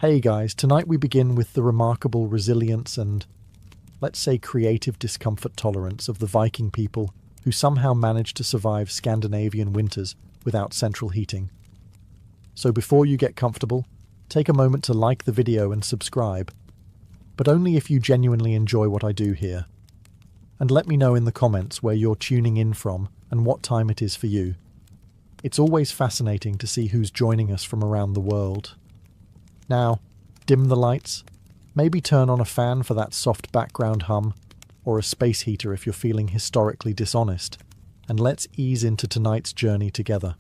Hey guys, tonight we begin with the remarkable resilience and, let's say, creative discomfort tolerance of the Viking people who somehow managed to survive Scandinavian winters without central heating. So before you get comfortable, take a moment to like the video and subscribe, but only if you genuinely enjoy what I do here. And let me know in the comments where you're tuning in from and what time it is for you. It's always fascinating to see who's joining us from around the world. Now, dim the lights, maybe turn on a fan for that soft background hum, or a space heater if you're feeling historically dishonest, and let's ease into tonight's journey together.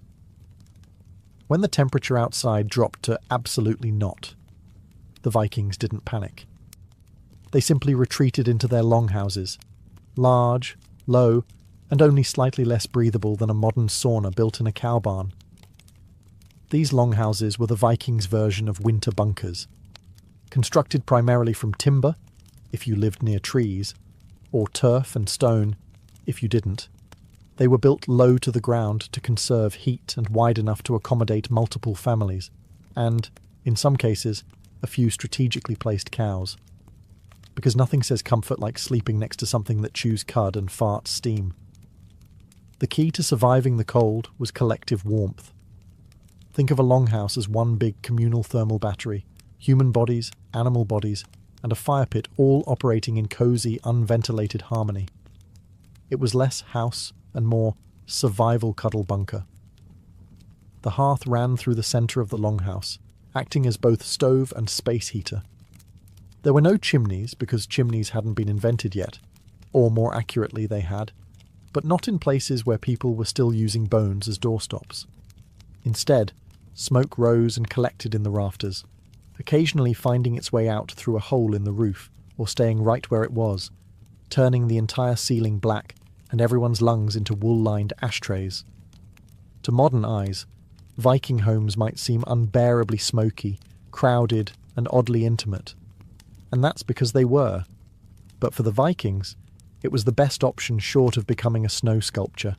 When the temperature outside dropped to absolutely not, the Vikings didn't panic. They simply retreated into their longhouses, large, low, and only slightly less breathable than a modern sauna built in a cow barn. These longhouses were the Vikings' version of winter bunkers, constructed primarily from timber, if you lived near trees, or turf and stone, if you didn't. They were built low to the ground to conserve heat and wide enough to accommodate multiple families, and, in some cases, a few strategically placed cows. Because nothing says comfort like sleeping next to something that chews cud and farts steam. The key to surviving the cold was collective warmth. Think of a longhouse as one big communal thermal battery, human bodies, animal bodies, and a fire pit all operating in cosy, unventilated harmony. It was less house and more survival cuddle bunker. The hearth ran through the centre of the longhouse, acting as both stove and space heater. There were no chimneys because chimneys hadn't been invented yet, or more accurately they had, but not in places where people were still using bones as doorstops. Instead, smoke rose and collected in the rafters, occasionally finding its way out through a hole in the roof or staying right where it was, turning the entire ceiling black and everyone's lungs into wool-lined ashtrays. To modern eyes, Viking homes might seem unbearably smoky, crowded, and oddly intimate. And that's because they were. But for the Vikings, it was the best option short of becoming a snow sculpture.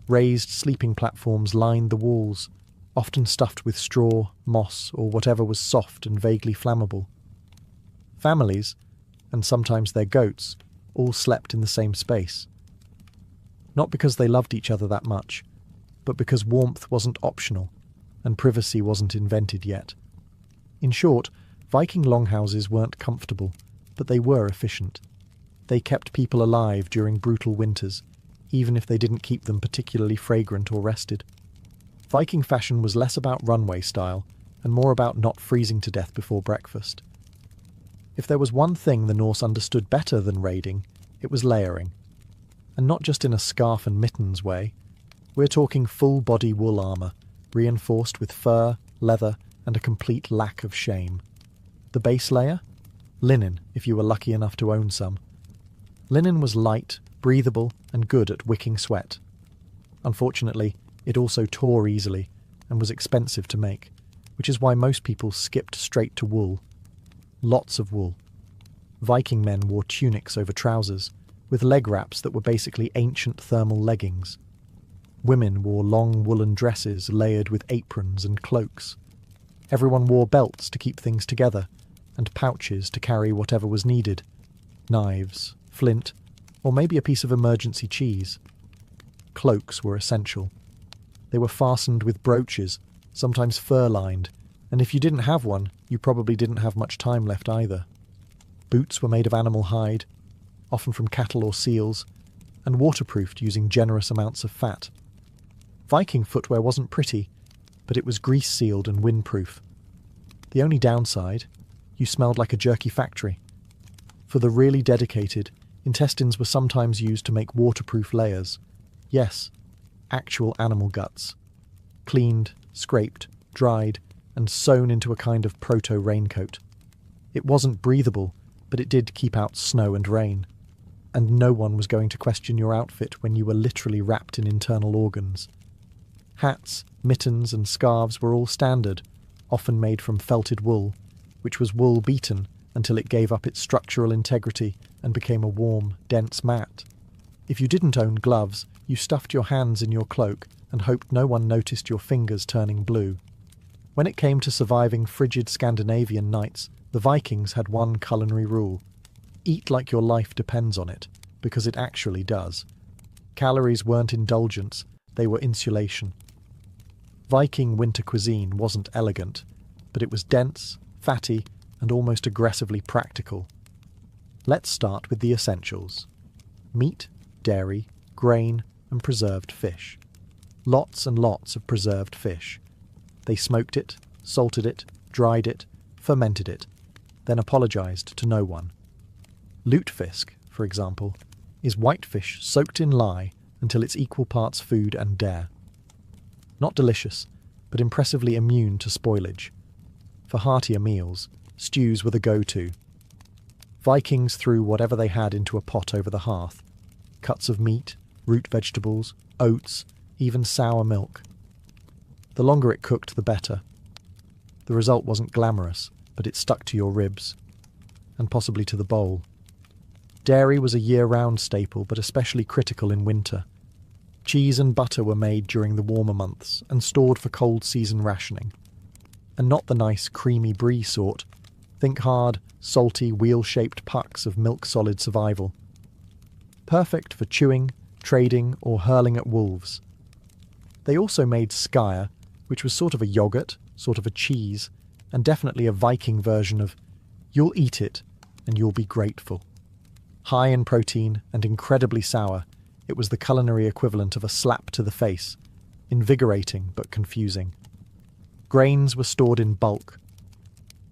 Raised sleeping platforms lined the walls, often stuffed with straw, moss, or whatever was soft and vaguely flammable. Families, and sometimes their goats, all slept in the same space. Not because they loved each other that much, but because warmth wasn't optional, and privacy wasn't invented yet. In short, Viking longhouses weren't comfortable, but they were efficient. They kept people alive during brutal winters, even if they didn't keep them particularly fragrant or rested. Viking fashion was less about runway style and more about not freezing to death before breakfast. If there was one thing the Norse understood better than raiding, it was layering. And not just in a scarf and mittens way. We're talking full-body wool armour, reinforced with fur, leather, and a complete lack of shame. The base layer? Linen, if you were lucky enough to own some. Linen was light, breathable, and good at wicking sweat. Unfortunately, it also tore easily and was expensive to make, which is why most people skipped straight to wool. Lots of wool. Viking men wore tunics over trousers, with leg wraps that were basically ancient thermal leggings. Women wore long woolen dresses layered with aprons and cloaks. Everyone wore belts to keep things together, and pouches to carry whatever was needed. Knives, flint, or maybe a piece of emergency cheese. Cloaks were essential. They were fastened with brooches, sometimes fur-lined, and if you didn't have one, you probably didn't have much time left either. Boots were made of animal hide, often from cattle or seals, and waterproofed using generous amounts of fat. Viking footwear wasn't pretty, but it was grease-sealed and windproof. The only downside, you smelled like a jerky factory. For the really dedicated, intestines were sometimes used to make waterproof layers. Yes, actual animal guts. Cleaned, scraped, dried, and sewn into a kind of proto-raincoat. It wasn't breathable, but it did keep out snow and rain. And no one was going to question your outfit when you were literally wrapped in internal organs. Hats, mittens, and scarves were all standard, often made from felted wool, which was wool beaten until it gave up its structural integrity and became a warm, dense mat. If you didn't own gloves, you stuffed your hands in your cloak and hoped no one noticed your fingers turning blue. When it came to surviving frigid Scandinavian nights, the Vikings had one culinary rule: eat like your life depends on it, because it actually does. Calories weren't indulgence, they were insulation. Viking winter cuisine wasn't elegant, but it was dense, fatty, and almost aggressively practical. Let's start with the essentials: meat, dairy, grain, and preserved fish. Lots and lots of preserved fish. They smoked it, salted it, dried it, fermented it, then apologised to no one. Lutefisk, for example, is whitefish soaked in lye until it's equal parts food and dare. Not delicious, but impressively immune to spoilage. For heartier meals, stews were the go-to. Vikings threw whatever they had into a pot over the hearth: cuts of meat, root vegetables, oats, even sour milk. The longer it cooked, the better. The result wasn't glamorous, but it stuck to your ribs, and possibly to the bowl. Dairy was a year-round staple, but especially critical in winter. Cheese and butter were made during the warmer months and stored for cold season rationing. And not the nice creamy brie sort. Think hard, salty, wheel-shaped pucks of milk-solid survival. Perfect for chewing, trading, or hurling at wolves. They also made skyr, which was sort of a yogurt, sort of a cheese, and definitely a Viking version of "you'll eat it and you'll be grateful." High in protein and incredibly sour, it was the culinary equivalent of a slap to the face, invigorating but confusing. Grains were stored in bulk.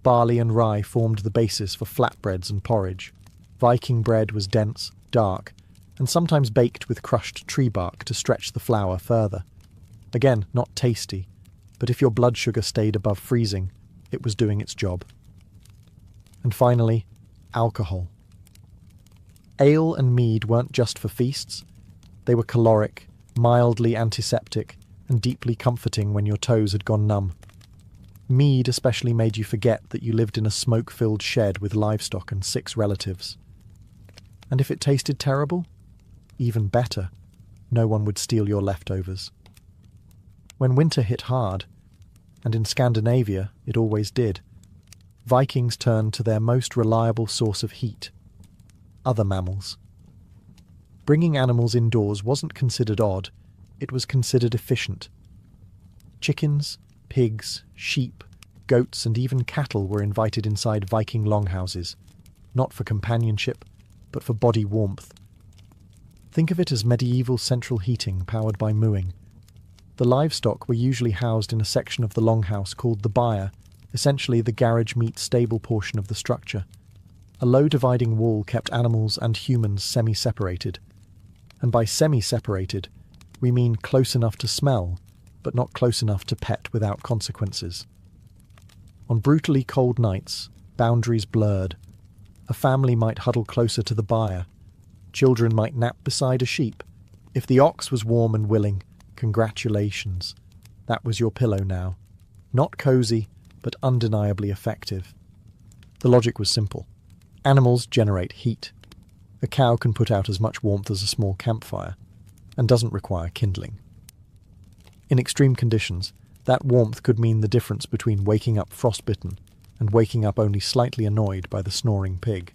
Barley and rye formed the basis for flatbreads and porridge. Viking bread was dense, dark, and sometimes baked with crushed tree bark to stretch the flour further. Again, not tasty, but if your blood sugar stayed above freezing, it was doing its job. And finally, alcohol. Ale and mead weren't just for feasts. They were caloric, mildly antiseptic, and deeply comforting when your toes had gone numb. Mead especially made you forget that you lived in a smoke-filled shed with livestock and 6 relatives. And if it tasted terrible, even better, no one would steal your leftovers. When winter hit hard, and in Scandinavia it always did, Vikings turned to their most reliable source of heat: other mammals. Bringing animals indoors wasn't considered odd, it was considered efficient. Chickens, pigs, sheep, goats, and even cattle were invited inside Viking longhouses, not for companionship, but for body warmth. Think of it as medieval central heating powered by mooing. The livestock were usually housed in a section of the longhouse called the byre, essentially the garage-meet-stable portion of the structure. A low dividing wall kept animals and humans semi-separated. And by semi-separated, we mean close enough to smell, but not close enough to pet without consequences. On brutally cold nights, boundaries blurred. A family might huddle closer to the byre. Children might nap beside a sheep. If the ox was warm and willing, congratulations. That was your pillow now. Not cosy, but undeniably effective. The logic was simple. Animals generate heat. A cow can put out as much warmth as a small campfire, and doesn't require kindling. In extreme conditions, that warmth could mean the difference between waking up frostbitten and waking up only slightly annoyed by the snoring pig.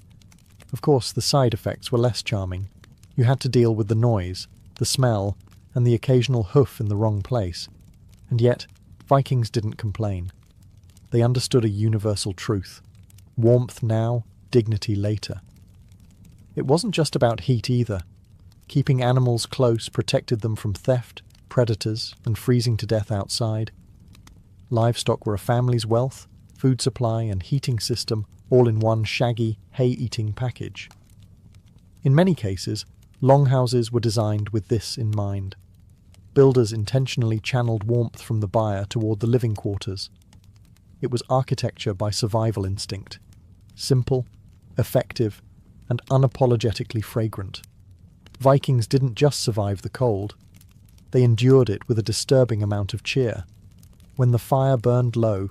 Of course, the side effects were less charming. You had to deal with the noise, the smell, and the occasional hoof in the wrong place. And yet, Vikings didn't complain. They understood a universal truth: warmth now, dignity later. It wasn't just about heat either. Keeping animals close protected them from theft, predators, and freezing to death outside. Livestock were a family's wealth, food supply, and heating system, all in one shaggy, hay-eating package. In many cases, longhouses were designed with this in mind. Builders intentionally channeled warmth from the byre toward the living quarters. It was architecture by survival instinct. Simple, effective, and unapologetically fragrant. Vikings didn't just survive the cold. They endured it with a disturbing amount of cheer. When the fire burned low,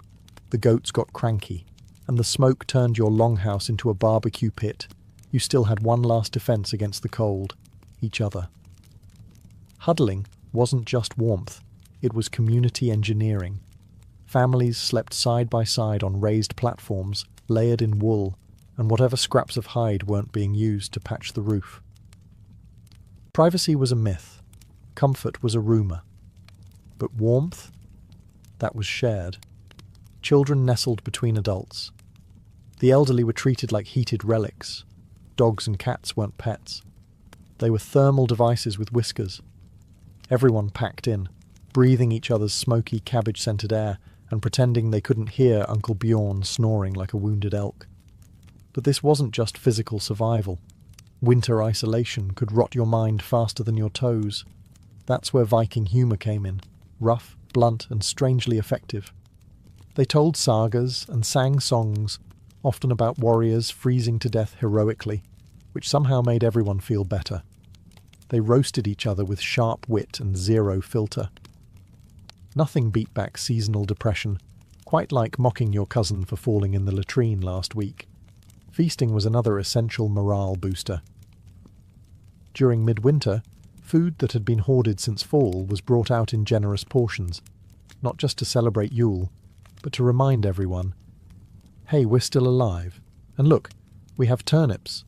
the goats got cranky, and the smoke turned your longhouse into a barbecue pit, you still had one last defense against the cold: each other. Huddling wasn't just warmth, it was community engineering. Families slept side by side on raised platforms, layered in wool, and whatever scraps of hide weren't being used to patch the roof. Privacy was a myth. Comfort was a rumour. But warmth? That was shared. Children nestled between adults. The elderly were treated like heated relics. Dogs and cats weren't pets. They were thermal devices with whiskers. Everyone packed in, breathing each other's smoky, cabbage-scented air and pretending they couldn't hear Uncle Bjorn snoring like a wounded elk. But this wasn't just physical survival. Winter isolation could rot your mind faster than your toes. That's where Viking humour came in, rough, blunt, and strangely effective. They told sagas and sang songs, often about warriors freezing to death heroically, which somehow made everyone feel better. They roasted each other with sharp wit and zero filter. Nothing beat back seasonal depression, quite like mocking your cousin for falling in the latrine last week. Feasting was another essential morale booster. During midwinter, food that had been hoarded since fall was brought out in generous portions, not just to celebrate Yule, but to remind everyone, hey, we're still alive, and look, we have turnips.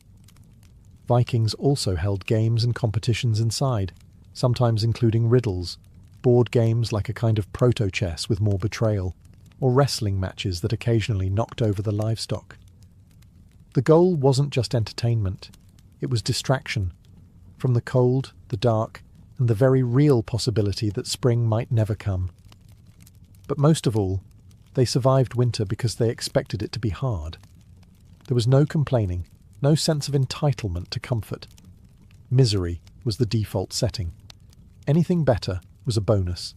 Vikings also held games and competitions inside, sometimes including riddles, board games like a kind of proto-chess with more betrayal, or wrestling matches that occasionally knocked over the livestock. The goal wasn't just entertainment, it was distraction, from the cold, the dark, and the very real possibility that spring might never come. But most of all, they survived winter because they expected it to be hard. There was no complaining, no sense of entitlement to comfort. Misery was the default setting. Anything better was a bonus.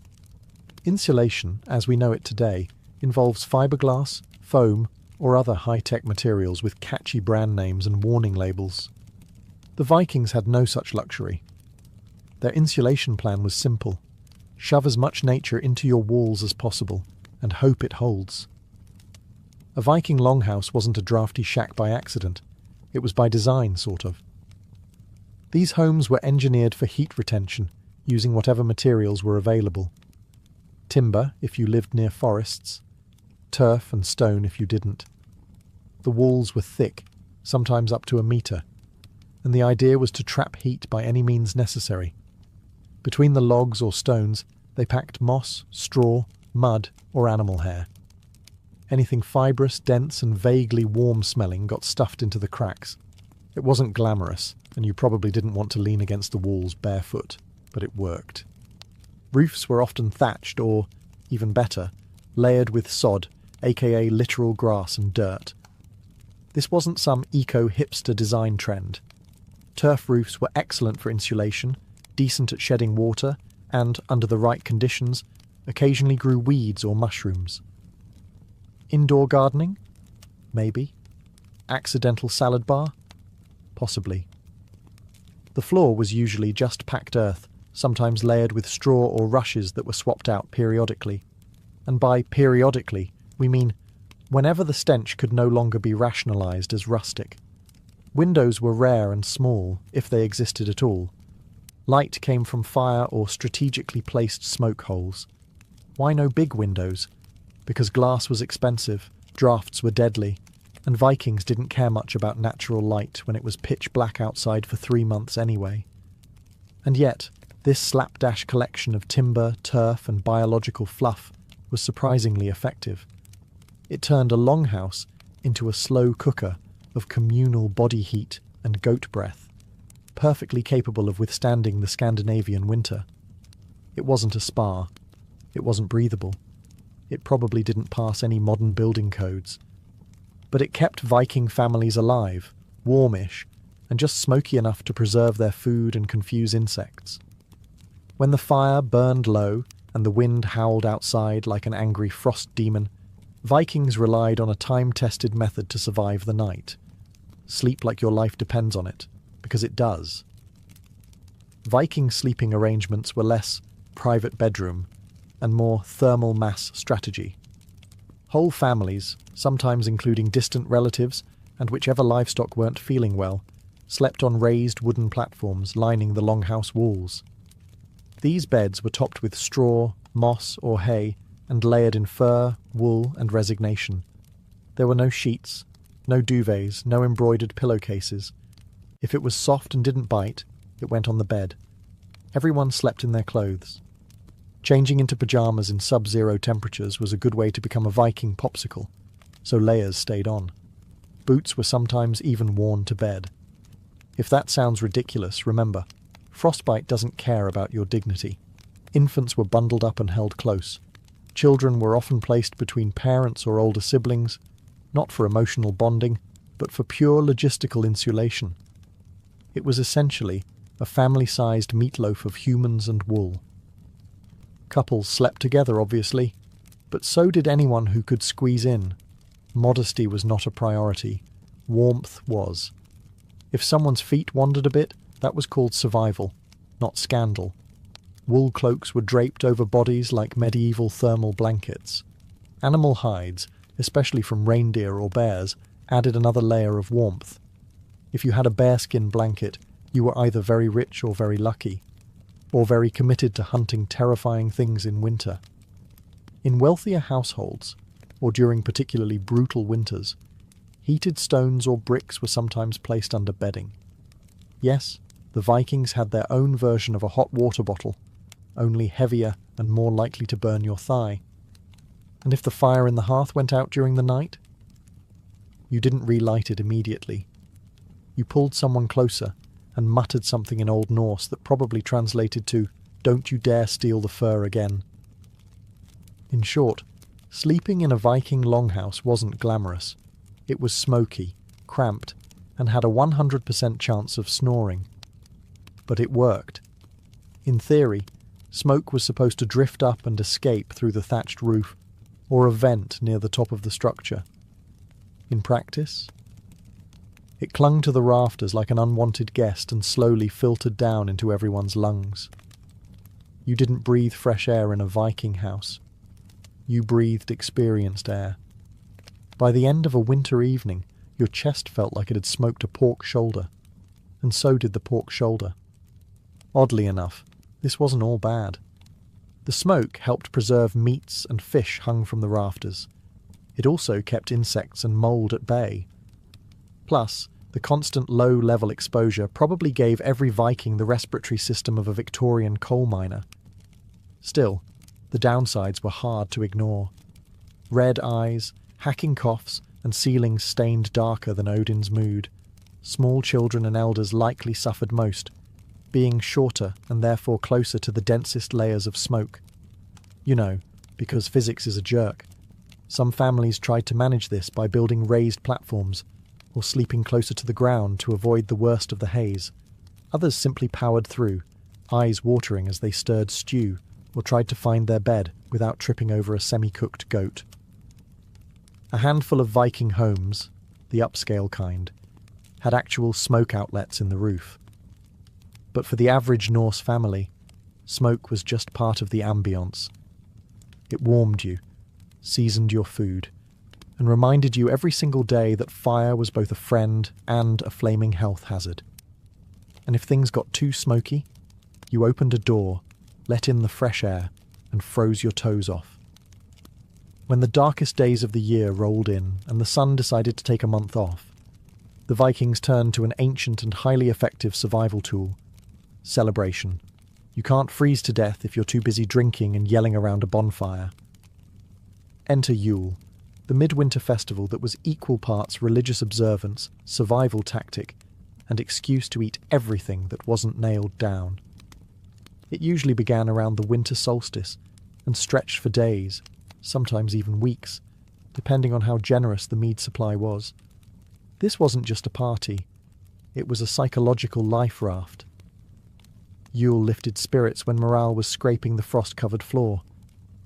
Insulation, as we know it today, involves fiberglass, foam, or other high-tech materials with catchy brand names and warning labels. The Vikings had no such luxury. Their insulation plan was simple. Shove as much nature into your walls as possible, and hope it holds. A Viking longhouse wasn't a drafty shack by accident. It was by design, sort of. These homes were engineered for heat retention, using whatever materials were available. Timber, if you lived near forests. Turf and stone if you didn't. The walls were thick, sometimes up to a metre, and the idea was to trap heat by any means necessary. Between the logs or stones, they packed moss, straw, mud, or animal hair. Anything fibrous, dense, and vaguely warm-smelling got stuffed into the cracks. It wasn't glamorous, and you probably didn't want to lean against the walls barefoot, but it worked. Roofs were often thatched or, even better, layered with sod, aka literal grass and dirt. This wasn't some eco-hipster design trend. Turf roofs were excellent for insulation, decent at shedding water, and, under the right conditions, occasionally grew weeds or mushrooms. Indoor gardening? Maybe. Accidental salad bar? Possibly. The floor was usually just packed earth, sometimes layered with straw or rushes that were swapped out periodically. And by periodically, we mean whenever the stench could no longer be rationalised as rustic. Windows were rare and small, if they existed at all. Light came from fire or strategically placed smoke holes. Why no big windows? Because glass was expensive, drafts were deadly, and Vikings didn't care much about natural light when it was pitch black outside for 3 months anyway. And yet, this slapdash collection of timber, turf, and biological fluff was surprisingly effective. It turned a longhouse into a slow cooker of communal body heat and goat breath, perfectly capable of withstanding the Scandinavian winter. It wasn't a spa. It wasn't breathable. It probably didn't pass any modern building codes. But it kept Viking families alive, warmish, and just smoky enough to preserve their food and confuse insects. When the fire burned low and the wind howled outside like an angry frost demon, Vikings relied on a time-tested method to survive the night. Sleep like your life depends on it, because it does. Viking sleeping arrangements were less private bedroom and more thermal mass strategy. Whole families, sometimes including distant relatives and whichever livestock weren't feeling well, slept on raised wooden platforms lining the longhouse walls. These beds were topped with straw, moss, or hay and layered in fur, wool, and resignation. There were no sheets, no duvets, no embroidered pillowcases. If it was soft and didn't bite, it went on the bed. Everyone slept in their clothes. Changing into pajamas in sub-zero temperatures was a good way to become a Viking popsicle, so layers stayed on. Boots were sometimes even worn to bed. If that sounds ridiculous, remember, frostbite doesn't care about your dignity. Infants were bundled up and held close. Children were often placed between parents or older siblings, not for emotional bonding, but for pure logistical insulation. It was essentially a family-sized meatloaf of humans and wool. Couples slept together, obviously, but so did anyone who could squeeze in. Modesty was not a priority. Warmth was. If someone's feet wandered a bit, that was called survival, not scandal. Wool cloaks were draped over bodies like medieval thermal blankets. Animal hides, especially from reindeer or bears, added another layer of warmth. If you had a bearskin blanket, you were either very rich or very lucky, or very committed to hunting terrifying things in winter. In wealthier households, or during particularly brutal winters, heated stones or bricks were sometimes placed under bedding. Yes, the Vikings had their own version of a hot water bottle, only heavier and more likely to burn your thigh. And if the fire in the hearth went out during the night, you didn't relight it immediately. You pulled someone closer and muttered something in Old Norse that probably translated to, "Don't you dare steal the fur again." In short, sleeping in a Viking longhouse wasn't glamorous. It was smoky, cramped, and had a 100% chance of snoring. But it worked. In theory, smoke was supposed to drift up and escape through the thatched roof, or a vent near the top of the structure. In practice, it clung to the rafters like an unwanted guest and slowly filtered down into everyone's lungs. You didn't breathe fresh air in a Viking house. You breathed experienced air. By the end of a winter evening, your chest felt like it had smoked a pork shoulder, and so did the pork shoulder. Oddly enough, this wasn't all bad. The smoke helped preserve meats and fish hung from the rafters. It also kept insects and mould at bay. Plus, the constant low-level exposure probably gave every Viking the respiratory system of a Victorian coal miner. Still, the downsides were hard to ignore. Red eyes, hacking coughs, and ceilings stained darker than Odin's mood. Small children and elders likely suffered most, being shorter and therefore closer to the densest layers of smoke. You know, because physics is a jerk. Some families tried to manage this by building raised platforms, or sleeping closer to the ground to avoid the worst of the haze. Others simply powered through, eyes watering as they stirred stew, or tried to find their bed without tripping over a semi-cooked goat. A handful of Viking homes, the upscale kind, had actual smoke outlets in the roof. But for the average Norse family, smoke was just part of the ambience. It warmed you, seasoned your food, and reminded you every single day that fire was both a friend and a flaming health hazard. And if things got too smoky, you opened a door, let in the fresh air, and froze your toes off. When the darkest days of the year rolled in and the sun decided to take a month off, the Vikings turned to an ancient and highly effective survival tool: celebration. You can't freeze to death if you're too busy drinking and yelling around a bonfire. Enter Yule, the midwinter festival that was equal parts religious observance, survival tactic, and excuse to eat everything that wasn't nailed down. It usually began around the winter solstice and stretched for days, sometimes even weeks, depending on how generous the mead supply was. This wasn't just a party, it was a psychological life raft. Yule lifted spirits when morale was scraping the frost-covered floor.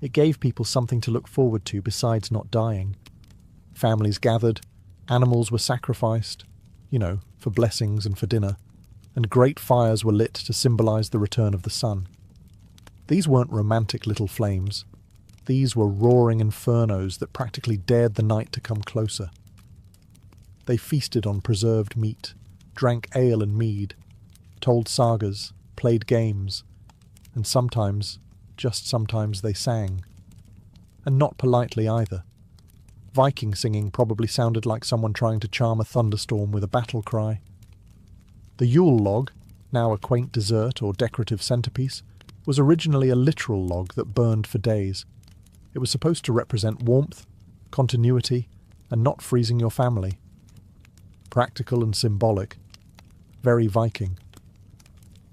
It gave people something to look forward to besides not dying. Families gathered, animals were sacrificed, for blessings and for dinner, and great fires were lit to symbolize the return of the sun. These weren't romantic little flames. These were roaring infernos that practically dared the night to come closer. They feasted on preserved meat, drank ale and mead, told sagas, played games, and sometimes, just sometimes, they sang. and not politely either. Viking singing probably sounded like someone trying to charm a thunderstorm with a battle cry. The Yule log, now a quaint dessert or decorative centerpiece, was originally a literal log that burned for days. It was supposed to represent warmth, continuity, and not freezing your family. Practical and symbolic. Very Viking.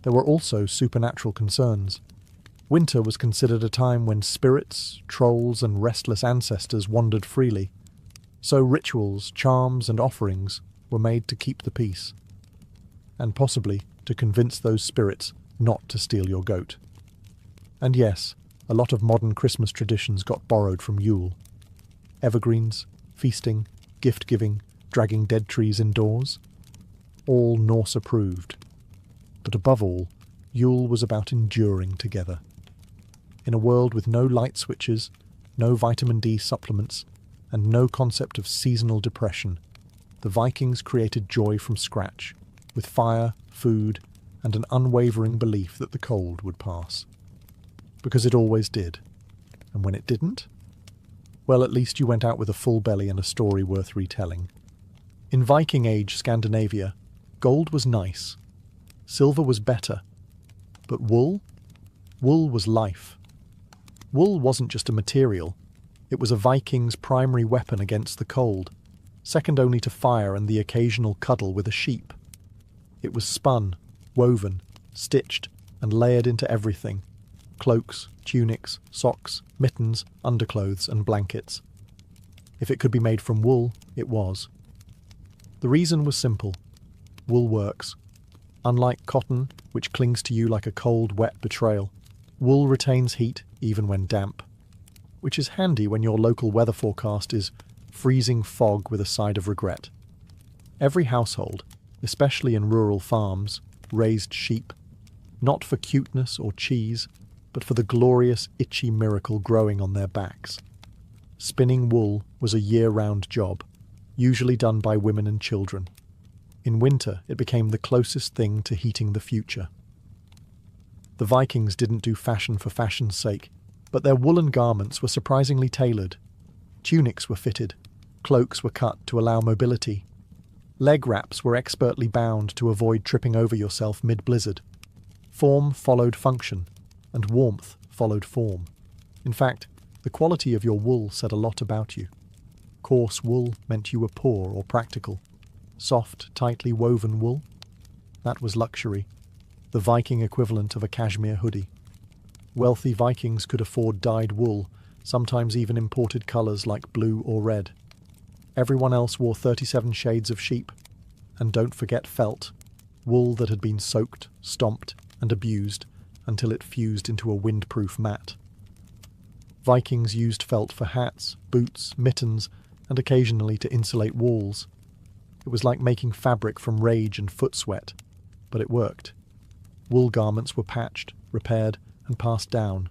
There were also supernatural concerns. Winter was considered a time when spirits, trolls, and restless ancestors wandered freely, so rituals, charms, and offerings were made to keep the peace, and possibly to convince those spirits not to steal your goat. And yes, a lot of modern Christmas traditions got borrowed from Yule. Evergreens, feasting, gift-giving, dragging dead trees indoors. All Norse approved. But above all, Yule was about enduring together. In a world with no light switches, no vitamin D supplements, and no concept of seasonal depression, the Vikings created joy from scratch, with fire, food, and an unwavering belief that the cold would pass. Because it always did. And when it didn't? Well, at least you went out with a full belly and a story worth retelling. In Viking Age Scandinavia, gold was nice. Silver was better. But wool? Wool was life. Wool wasn't just a material. It was a Viking's primary weapon against the cold, second only to fire and the occasional cuddle with a sheep. It was spun, woven, stitched, and layered into everything. Cloaks, tunics, socks, mittens, underclothes, and blankets. If it could be made from wool, it was. The reason was simple. Wool works. Unlike cotton, which clings to you like a cold, wet betrayal, wool retains heat even when damp, which is handy when your local weather forecast is freezing fog with a side of regret. Every household, especially in rural farms, raised sheep, not for cuteness or cheese, but for the glorious, itchy miracle growing on their backs. Spinning wool was a year-round job, usually done by women and children. In winter, it became the closest thing to heating the future. The Vikings didn't do fashion for fashion's sake, but their woolen garments were surprisingly tailored. Tunics were fitted, cloaks were cut to allow mobility. Leg wraps were expertly bound to avoid tripping over yourself mid-blizzard. Form followed function, and warmth followed form. In fact, the quality of your wool said a lot about you. Coarse wool meant you were poor or practical. Soft, tightly woven wool? That was luxury, the Viking equivalent of a cashmere hoodie. Wealthy Vikings could afford dyed wool, sometimes even imported colours like blue or red. Everyone else wore 37 shades of sheep. And don't forget felt, wool that had been soaked, stomped, and abused until it fused into a windproof mat. Vikings used felt for hats, boots, mittens, and occasionally to insulate walls. It was like making fabric from rage and foot sweat, but it worked. Wool garments were patched, repaired, and passed down.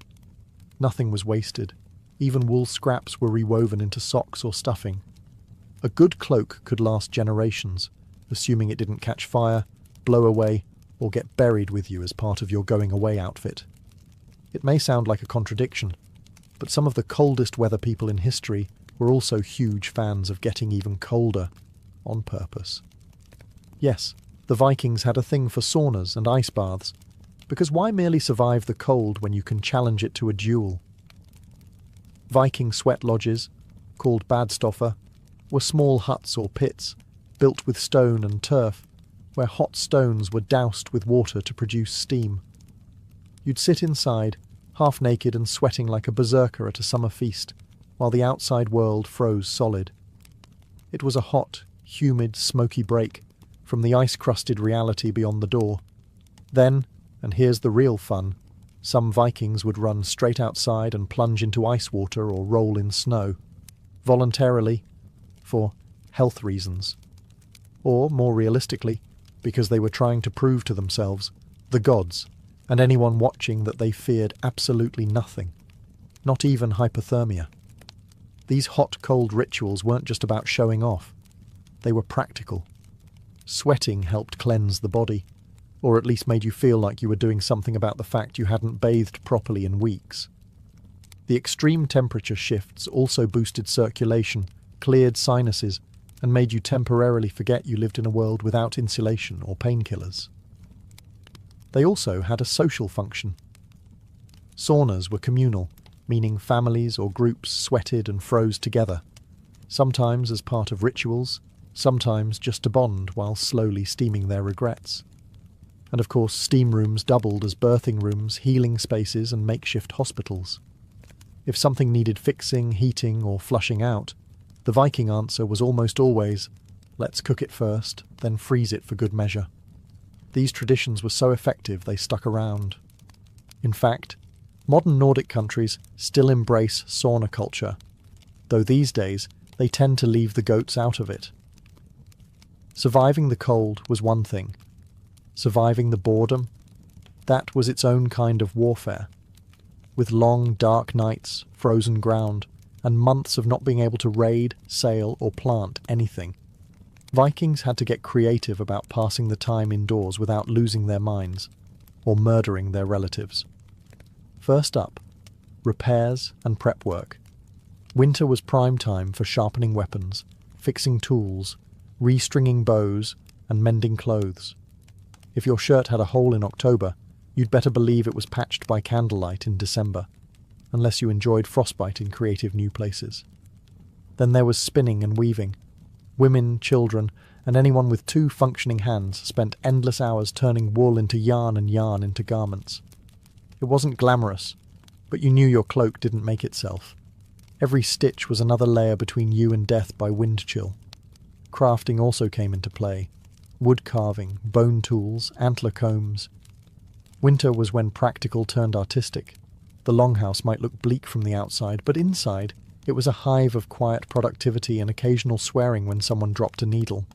Nothing was wasted. Even wool scraps were rewoven into socks or stuffing. A good cloak could last generations, assuming it didn't catch fire, blow away, or get buried with you as part of your going-away outfit. It may sound like a contradiction, but some of the coldest weather people in history were also huge fans of getting even colder, on purpose. Yes, the Vikings had a thing for saunas and ice baths, because why merely survive the cold when you can challenge it to a duel? Viking sweat lodges, called badstoffer, were small huts or pits, built with stone and turf, where hot stones were doused with water to produce steam. You'd sit inside, half naked and sweating like a berserker at a summer feast, while the outside world froze solid. It was a hot, humid, smoky break from the ice-crusted reality beyond the door. Then, and here's the real fun, some Vikings would run straight outside and plunge into ice water or roll in snow, voluntarily, for health reasons. Or, more realistically, because they were trying to prove to themselves, the gods, and anyone watching, that they feared absolutely nothing, not even hypothermia. These hot-cold rituals weren't just about showing off. They were practical. Sweating helped cleanse the body, or at least made you feel like you were doing something about the fact you hadn't bathed properly in weeks. The extreme temperature shifts also boosted circulation, cleared sinuses, and made you temporarily forget you lived in a world without insulation or painkillers. They also had a social function. Saunas were communal, meaning families or groups sweated and froze together, sometimes as part of rituals, sometimes just to bond while slowly steaming their regrets. And of course, steam rooms doubled as birthing rooms, healing spaces, and makeshift hospitals. If something needed fixing, heating, or flushing out, the Viking answer was almost always, let's cook it first, then freeze it for good measure. These traditions were so effective they stuck around. In fact, modern Nordic countries still embrace sauna culture, though these days they tend to leave the goats out of it. Surviving the cold was one thing. Surviving the boredom, that was its own kind of warfare. With long, dark nights, frozen ground, and months of not being able to raid, sail, or plant anything, Vikings had to get creative about passing the time indoors without losing their minds, or murdering their relatives. First up, repairs and prep work. Winter was prime time for sharpening weapons, fixing tools, restringing bows, and mending clothes. If your shirt had a hole in October, you'd better believe it was patched by candlelight in December, unless you enjoyed frostbite in creative new places. Then there was spinning and weaving. Women, children, and anyone with 2 functioning hands spent endless hours turning wool into yarn and yarn into garments. It wasn't glamorous, but you knew your cloak didn't make itself. Every stitch was another layer between you and death by wind chill. Crafting also came into play. Wood carving, bone tools, antler combs. Winter was when practical turned artistic. The longhouse might look bleak from the outside, but inside, it was a hive of quiet productivity and occasional swearing when someone dropped a needle.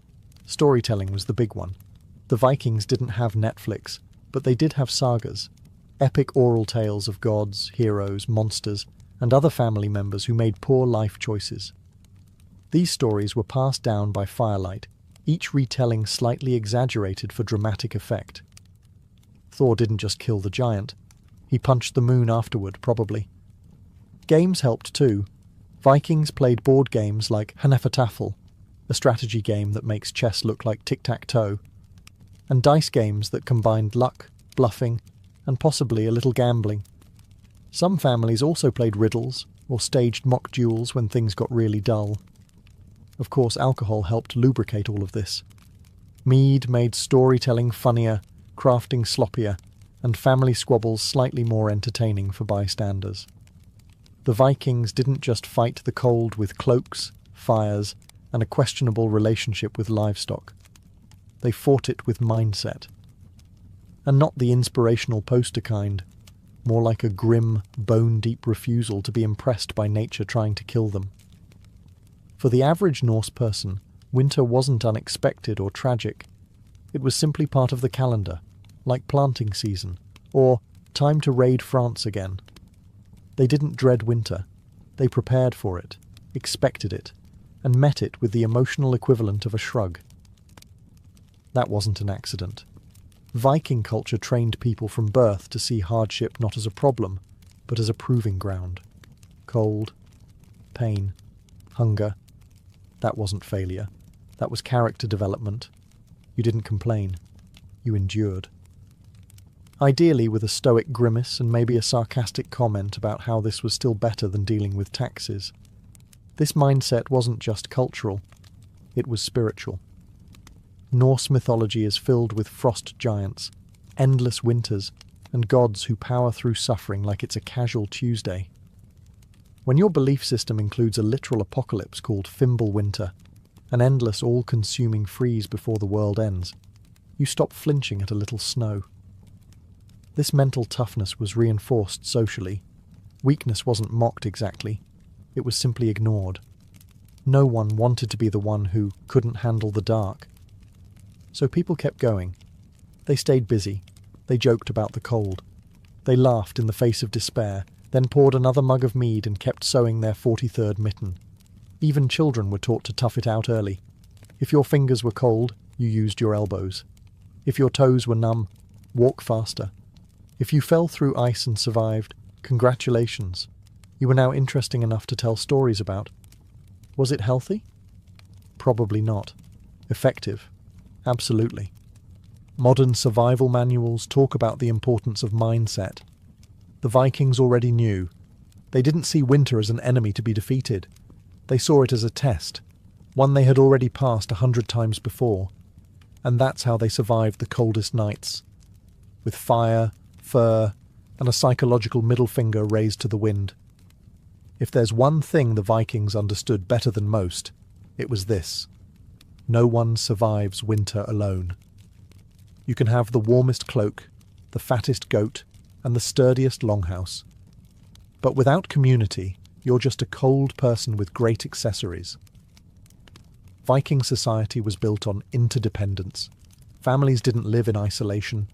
Storytelling was the big one. The Vikings didn't have Netflix, but they did have sagas. Epic oral tales of gods, heroes, monsters, and other family members who made poor life choices. These stories were passed down by Firelight, each retelling slightly exaggerated for dramatic effect. Thor didn't just kill the giant. He punched the moon afterward, probably. Games helped too. Vikings played board games like Hnefatafl, a strategy game that makes chess look like tic-tac-toe, and dice games that combined luck, bluffing, and possibly a little gambling. Some families also played riddles or staged mock duels when things got really dull. Of course, alcohol helped lubricate all of this. Mead made storytelling funnier, crafting sloppier, and family squabbles slightly more entertaining for bystanders. The Vikings didn't just fight the cold with cloaks, fires, and a questionable relationship with livestock. They fought it with mindset. And not the inspirational poster kind, more like a grim, bone-deep refusal to be impressed by nature trying to kill them. For the average Norse person, winter wasn't unexpected or tragic. It was simply part of the calendar, like planting season, or time to raid France again. They didn't dread winter. They prepared for it, expected it, and met it with the emotional equivalent of a shrug. That wasn't an accident. Viking culture trained people from birth to see hardship not as a problem, but as a proving ground. Cold, pain, hunger. That wasn't failure. That was character development. You didn't complain. You endured. Ideally with a stoic grimace and maybe a sarcastic comment about how this was still better than dealing with taxes. This mindset wasn't just cultural, it was spiritual. Norse mythology is filled with frost giants, endless winters, and gods who power through suffering like it's a casual Tuesday. When your belief system includes a literal apocalypse called Fimbulwinter, an endless all-consuming freeze before the world ends, you stop flinching at a little snow. This mental toughness was reinforced socially. Weakness wasn't mocked exactly. It was simply ignored. No one wanted to be the one who couldn't handle the dark. So people kept going. They stayed busy. They joked about the cold. They laughed in the face of despair, then poured another mug of mead and kept sewing their 43rd mitten. Even children were taught to tough it out early. If your fingers were cold, you used your elbows. If your toes were numb, walk faster. If you fell through ice and survived, congratulations. you were now interesting enough to tell stories about. Was it healthy? Probably not. Effective? Absolutely. Modern survival manuals talk about the importance of mindset. The Vikings already knew. They didn't see winter as an enemy to be defeated. They saw it as a test, one they had already passed 100 times before. And that's how they survived the coldest nights. With fire, fur, and a psychological middle finger raised to the wind. If there's one thing the Vikings understood better than most, it was this. No one survives winter alone. You can have the warmest cloak, the fattest goat, and the sturdiest longhouse. But without community, you're just a cold person with great accessories. Viking society was built on interdependence. Families didn't live in isolation.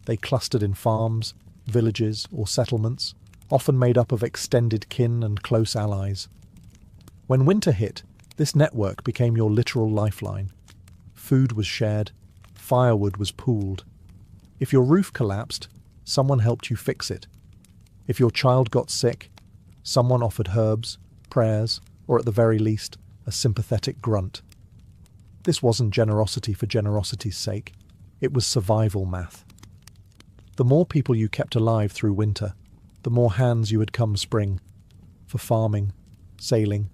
They clustered in farms, villages, or settlements, often made up of extended kin and close allies. When winter hit, this network became your literal lifeline. Food was shared, firewood was pooled. If your roof collapsed, someone helped you fix it. If your child got sick, someone offered herbs, prayers, or at the very least, a sympathetic grunt. This wasn't generosity for generosity's sake. It was survival math. The more people you kept alive through winter, the more hands you had come spring, for farming, sailing,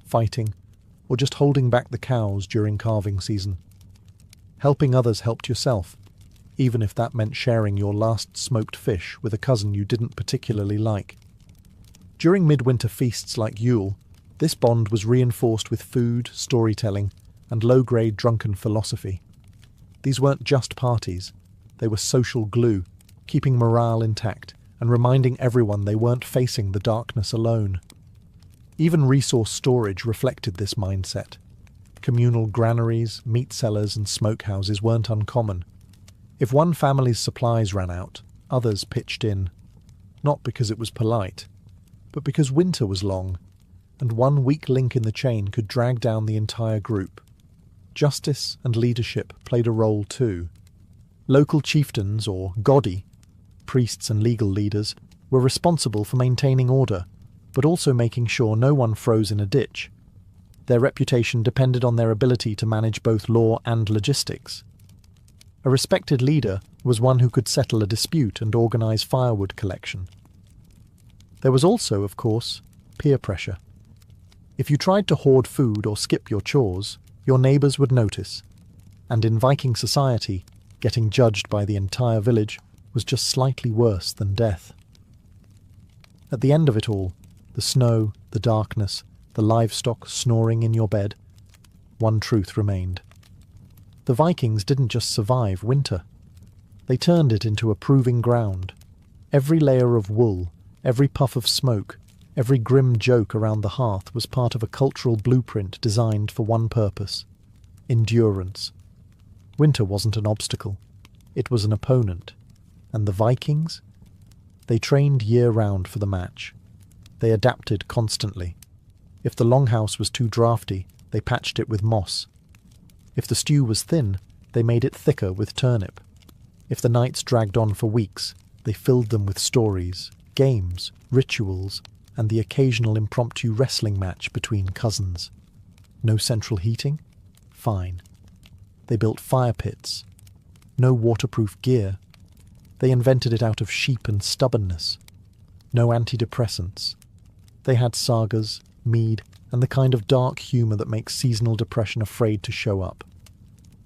fighting, or just holding back the cows during calving season. Helping others helped yourself, even if that meant sharing your last smoked fish with a cousin you didn't particularly like. During midwinter feasts like Yule, this bond was reinforced with food, storytelling, and low-grade drunken philosophy. These weren't just parties, they were social glue, keeping morale intact and reminding everyone they weren't facing the darkness alone. Even resource storage reflected this mindset. Communal granaries, meat cellars, and smokehouses weren't uncommon. If one family's supplies ran out, others pitched in. Not because it was polite, but because winter was long, and one weak link in the chain could drag down the entire group. Justice and leadership played a role too. Local chieftains, or godi, priests and legal leaders, were responsible for maintaining order, but also making sure no one froze in a ditch. Their reputation depended on their ability to manage both law and logistics. A respected leader was one who could settle a dispute and organize firewood collection. There was also, of course, peer pressure. If you tried to hoard food or skip your chores, your neighbours would notice, and in Viking society, getting judged by the entire village was just slightly worse than death. At the end of it all, the snow, the darkness, the livestock snoring in your bed, one truth remained. The Vikings didn't just survive winter. They turned it into a proving ground. Every layer of wool, every puff of smoke, every grim joke around the hearth was part of a cultural blueprint designed for one purpose: endurance. Winter wasn't an obstacle. It was an opponent. And the Vikings? They trained year-round for the match. They adapted constantly. If the longhouse was too draughty, they patched it with moss. If the stew was thin, they made it thicker with turnip. If the nights dragged on for weeks, they filled them with stories, games, rituals, and the occasional impromptu wrestling match between cousins. No central heating? Fine. They built fire pits. No waterproof gear. They invented it out of sheep and stubbornness. No antidepressants. They had sagas, mead, and the kind of dark humour that makes seasonal depression afraid to show up.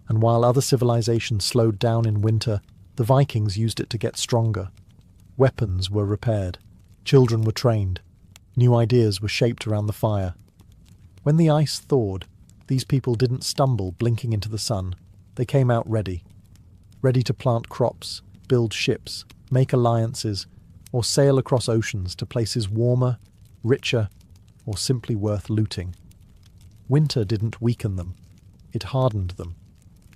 And while other civilizations slowed down in winter, the Vikings used it to get stronger. Weapons were repaired. Children were trained. New ideas were shaped around the fire. When the ice thawed, these people didn't stumble blinking into the sun. They came out ready. Ready to plant crops, build ships, make alliances, or sail across oceans to places warmer, richer, or simply worth looting. Winter didn't weaken them. It hardened them,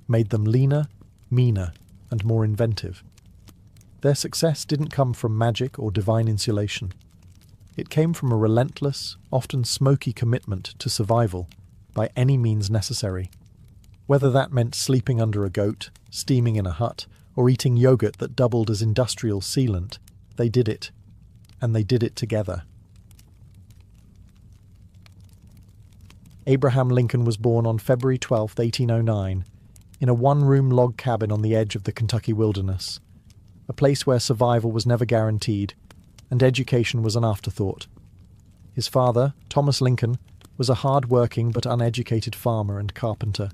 made them leaner, meaner, and more inventive. Their success didn't come from magic or divine insulation. It came from a relentless, often smoky commitment to survival by any means necessary. Whether that meant sleeping under a goat, steaming in a hut, or eating yogurt that doubled as industrial sealant, they did it. And they did it together. Abraham Lincoln was born on February 12, 1809, in a one-room log cabin on the edge of the Kentucky wilderness, a place where survival was never guaranteed, and education was an afterthought. His father, Thomas Lincoln, was a hard-working but uneducated farmer and carpenter.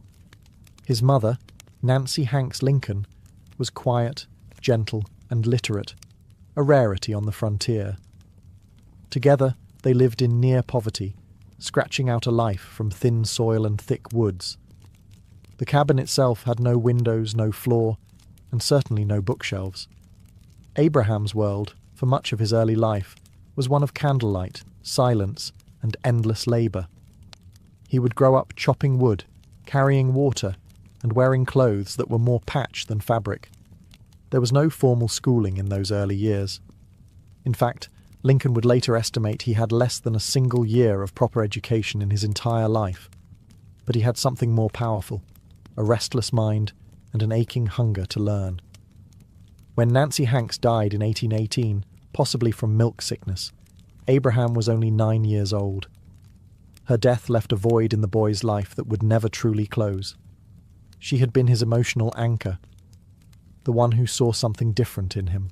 His mother, Nancy Hanks Lincoln, was quiet, gentle, and literate, a rarity on the frontier. Together, they lived in near poverty, scratching out a life from thin soil and thick woods. The cabin itself had no windows, no floor, and certainly no bookshelves. Abraham's world, for much of his early life, was one of candlelight, silence, and endless labour. He would grow up chopping wood, carrying water, and wearing clothes that were more patch than fabric. There was no formal schooling in those early years. In fact, Lincoln would later estimate he had less than a single year of proper education in his entire life. But he had something more powerful, a restless mind and an aching hunger to learn. When Nancy Hanks died in 1818, possibly from milk sickness, Abraham was only 9 years old. Her death left a void in the boy's life that would never truly close. She had been his emotional anchor, the one who saw something different in him.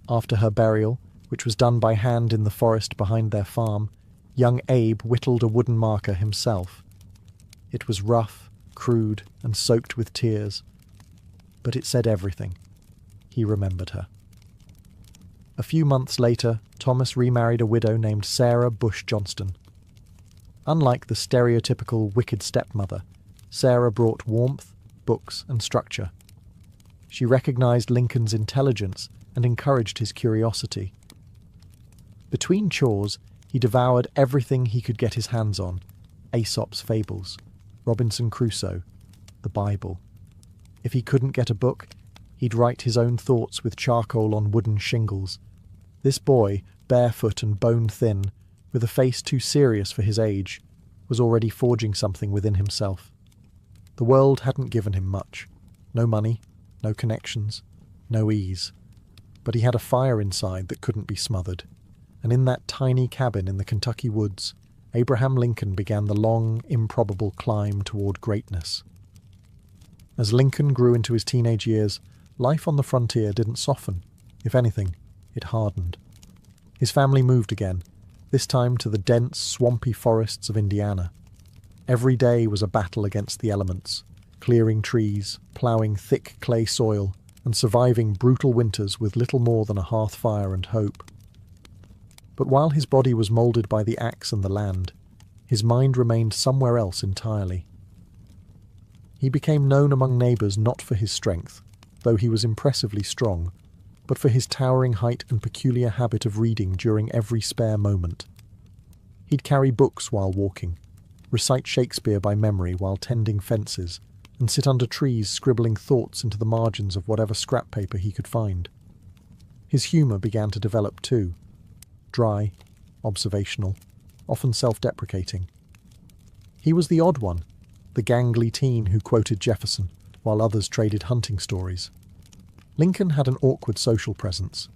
After her burial, which was done by hand in the forest behind their farm, young Abe whittled a wooden marker himself. It was rough, crude, and soaked with tears, but it said everything. He remembered her. A few months later, Thomas remarried a widow named Sarah Bush Johnston. Unlike the stereotypical wicked stepmother, Sarah brought warmth, books, and structure. She recognized Lincoln's intelligence and encouraged his curiosity. Between chores, he devoured everything he could get his hands on: Aesop's fables, Robinson Crusoe, the Bible. If he couldn't get a book, he'd write his own thoughts with charcoal on wooden shingles. This boy, barefoot and bone-thin, with a face too serious for his age, was already forging something within himself. The world hadn't given him much. No money, no connections, no ease. But he had a fire inside that couldn't be smothered. And in that tiny cabin in the Kentucky woods, Abraham Lincoln began the long, improbable climb toward greatness. As Lincoln grew into his teenage years, life on the frontier didn't soften. If anything, it hardened. His family moved again, this time to the dense, swampy forests of Indiana. Every day was a battle against the elements, clearing trees, ploughing thick clay soil, and surviving brutal winters with little more than a hearth fire and hope. But while his body was moulded by the axe and the land, his mind remained somewhere else entirely. He became known among neighbours not for his strength, though he was impressively strong, but for his towering height and peculiar habit of reading during every spare moment. He'd carry books while walking, recite Shakespeare by memory while tending fences, and sit under trees scribbling thoughts into the margins of whatever scrap paper he could find. His humour began to develop too. Dry, observational, often self-deprecating. He was the odd one, the gangly teen who quoted Jefferson, while others traded hunting stories. Lincoln had an awkward social presence.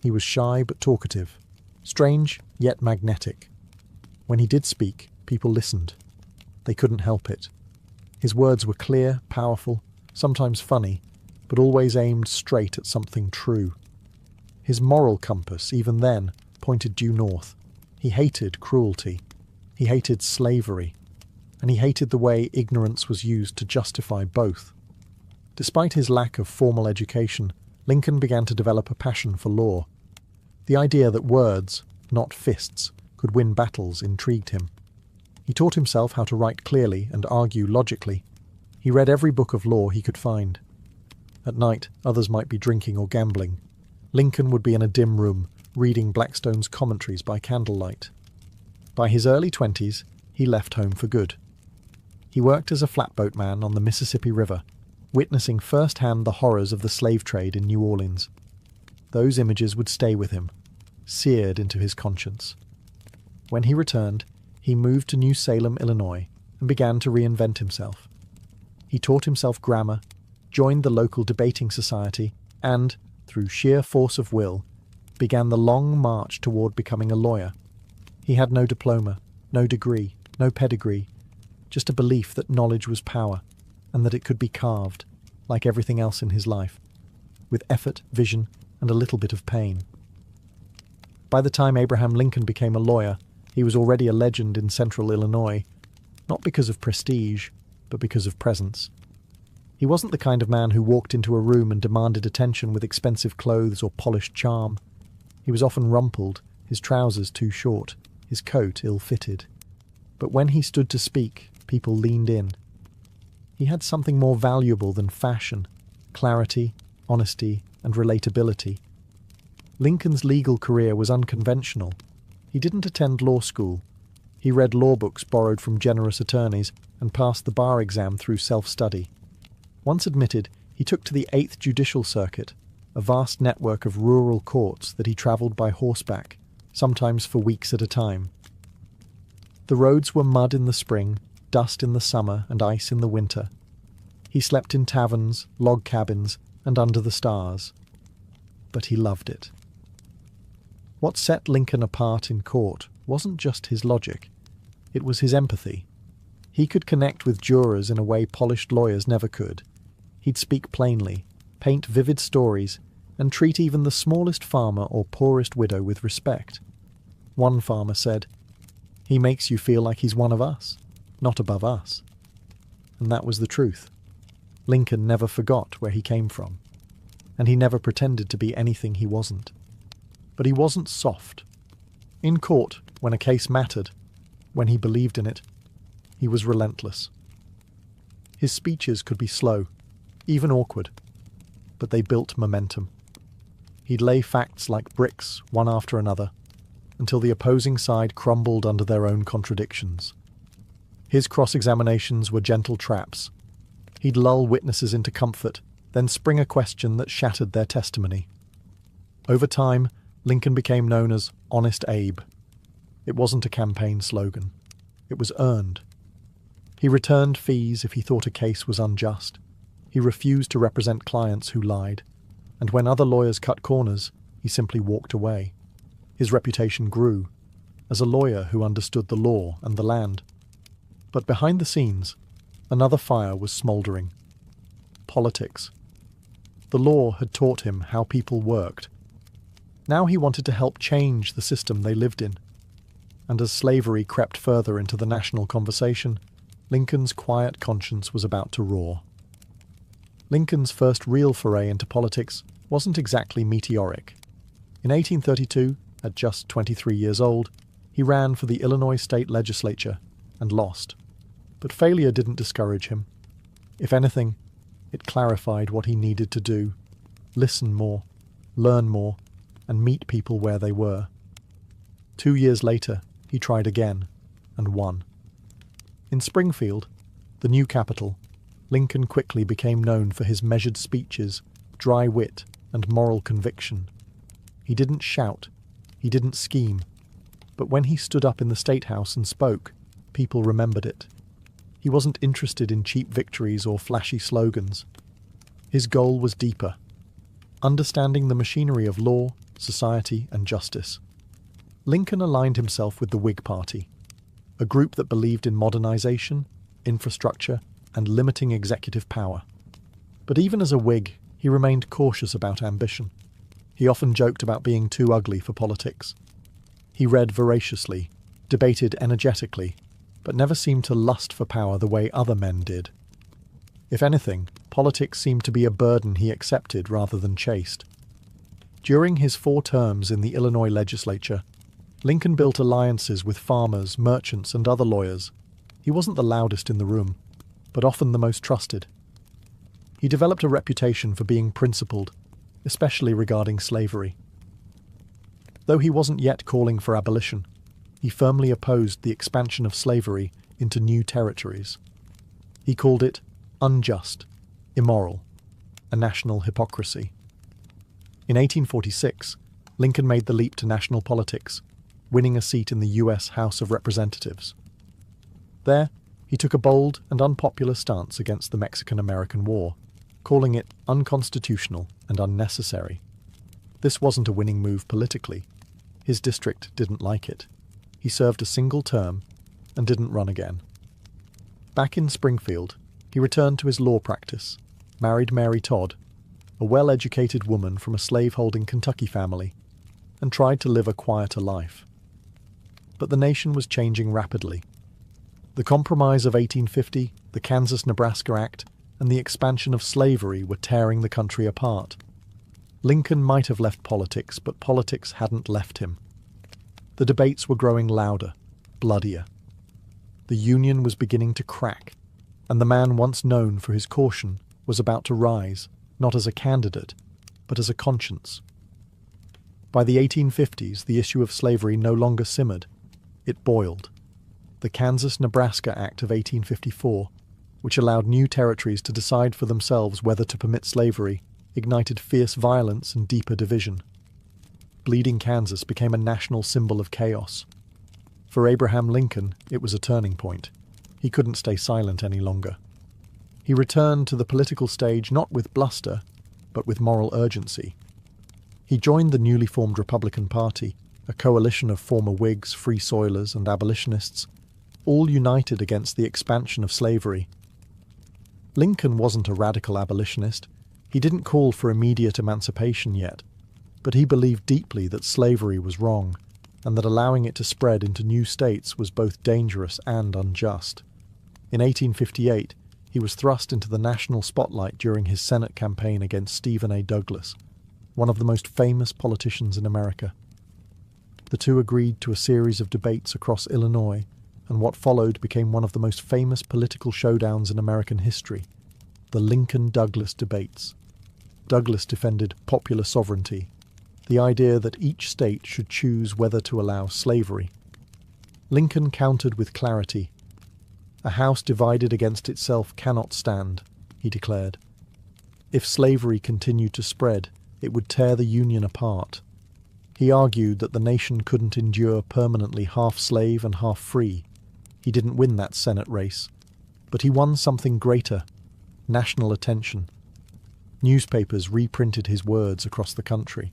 He was shy but talkative, strange yet magnetic. When he did speak, people listened. They couldn't help it. His words were clear, powerful, sometimes funny, but always aimed straight at something true. His moral compass, even then, pointed due north. He hated cruelty. He hated slavery. And he hated the way ignorance was used to justify both. Despite his lack of formal education, Lincoln began to develop a passion for law. The idea that words, not fists, could win battles intrigued him. He taught himself how to write clearly and argue logically. He read every book of law he could find. At night, others might be drinking or gambling. Lincoln would be in a dim room, reading Blackstone's commentaries by candlelight. By his early 20s, he left home for good. He worked as a flatboatman on the Mississippi River, witnessing firsthand the horrors of the slave trade in New Orleans. Those images would stay with him, seared into his conscience. When he returned, he moved to New Salem, Illinois, and began to reinvent himself. He taught himself grammar, joined the local debating society, and, through sheer force of will, began the long march toward becoming a lawyer. He had no diploma, no degree, no pedigree, just a belief that knowledge was power and that it could be carved, like everything else in his life, with effort, vision, and a little bit of pain. By the time Abraham Lincoln became a lawyer, he was already a legend in central Illinois, not because of prestige, but because of presence. He wasn't the kind of man who walked into a room and demanded attention with expensive clothes or polished charm. He was often rumpled, his trousers too short, his coat ill-fitted. But when he stood to speak, people leaned in. He had something more valuable than fashion: clarity, honesty, and relatability. Lincoln's legal career was unconventional. He didn't attend law school. He read law books borrowed from generous attorneys and passed the bar exam through self-study. Once admitted, he took to the 8th Judicial Circuit, a vast network of rural courts that he travelled by horseback, sometimes for weeks at a time. The roads were mud in the spring, dust in the summer, and ice in the winter. He slept in taverns, log cabins, and under the stars. But he loved it. What set Lincoln apart in court wasn't just his logic. It was his empathy. He could connect with jurors in a way polished lawyers never could. He'd speak plainly, paint vivid stories, and treat even the smallest farmer or poorest widow with respect. One farmer said, "He makes you feel like he's one of us, not above us." And that was the truth. Lincoln never forgot where he came from, and he never pretended to be anything he wasn't. But he wasn't soft. In court, when a case mattered, when he believed in it, he was relentless. His speeches could be slow, even awkward, but they built momentum. He'd lay facts like bricks, one after another, until the opposing side crumbled under their own contradictions. His cross-examinations were gentle traps. He'd lull witnesses into comfort, then spring a question that shattered their testimony. Over time, Lincoln became known as Honest Abe. It wasn't a campaign slogan. It was earned. He returned fees if he thought a case was unjust. He refused to represent clients who lied. And when other lawyers cut corners, he simply walked away. His reputation grew as a lawyer who understood the law and the land. But behind the scenes, another fire was smouldering. Politics. The law had taught him how people worked. Now he wanted to help change the system they lived in. And as slavery crept further into the national conversation, Lincoln's quiet conscience was about to roar. Lincoln's first real foray into politics wasn't exactly meteoric. In 1832, at just 23 years old, he ran for the Illinois state legislature and lost. But failure didn't discourage him. If anything, it clarified what he needed to do: listen more, learn more, and meet people where they were. 2 years later, he tried again, and won. In Springfield, the new capital, Lincoln quickly became known for his measured speeches, dry wit, and moral conviction. He didn't shout, he didn't scheme, but when he stood up in the State House and spoke, people remembered it. He wasn't interested in cheap victories or flashy slogans. His goal was deeper: understanding the machinery of law, society, and justice. Lincoln aligned himself with the Whig Party, a group that believed in modernization, infrastructure, and limiting executive power. But even as a Whig, he remained cautious about ambition. He often joked about being too ugly for politics. He read voraciously, debated energetically, but never seemed to lust for power the way other men did. If anything, politics seemed to be a burden he accepted rather than chased. During his 4 terms in the Illinois legislature, Lincoln built alliances with farmers, merchants, and other lawyers. He wasn't the loudest in the room, but often the most trusted. He developed a reputation for being principled, especially regarding slavery. Though he wasn't yet calling for abolition, he firmly opposed the expansion of slavery into new territories. He called it unjust, immoral, a national hypocrisy. In 1846, Lincoln made the leap to national politics, winning a seat in the U.S. House of Representatives. There, he took a bold and unpopular stance against the Mexican-American War, calling it unconstitutional and unnecessary. This wasn't a winning move politically. His district didn't like it. He served a single term, and didn't run again. Back in Springfield, he returned to his law practice, married Mary Todd, a well-educated woman from a slave-holding Kentucky family, and tried to live a quieter life. But the nation was changing rapidly. The Compromise of 1850, the Kansas-Nebraska Act, and the expansion of slavery were tearing the country apart. Lincoln might have left politics, but politics hadn't left him. The debates were growing louder, bloodier. The Union was beginning to crack, and the man once known for his caution was about to rise, not as a candidate, but as a conscience. By the 1850s, the issue of slavery no longer simmered. It boiled. The Kansas-Nebraska Act of 1854, which allowed new territories to decide for themselves whether to permit slavery, ignited fierce violence and deeper division. Bleeding Kansas became a national symbol of chaos. For Abraham Lincoln, it was a turning point. He couldn't stay silent any longer. He returned to the political stage not with bluster, but with moral urgency. He joined the newly formed Republican Party, a coalition of former Whigs, Free Soilers, and abolitionists, all united against the expansion of slavery. Lincoln wasn't a radical abolitionist. He didn't call for immediate emancipation yet, but he believed deeply that slavery was wrong, and that allowing it to spread into new states was both dangerous and unjust. In 1858, he was thrust into the national spotlight during his Senate campaign against Stephen A. Douglas, one of the most famous politicians in America. The two agreed to a series of debates across Illinois, and what followed became one of the most famous political showdowns in American history, the Lincoln-Douglas debates. Douglas defended popular sovereignty, the idea that each state should choose whether to allow slavery. Lincoln countered with clarity. "A house divided against itself cannot stand," he declared. If slavery continued to spread, it would tear the Union apart. He argued that the nation couldn't endure permanently half slave and half free. He didn't win that Senate race, but he won something greater: national attention. Newspapers reprinted his words across the country.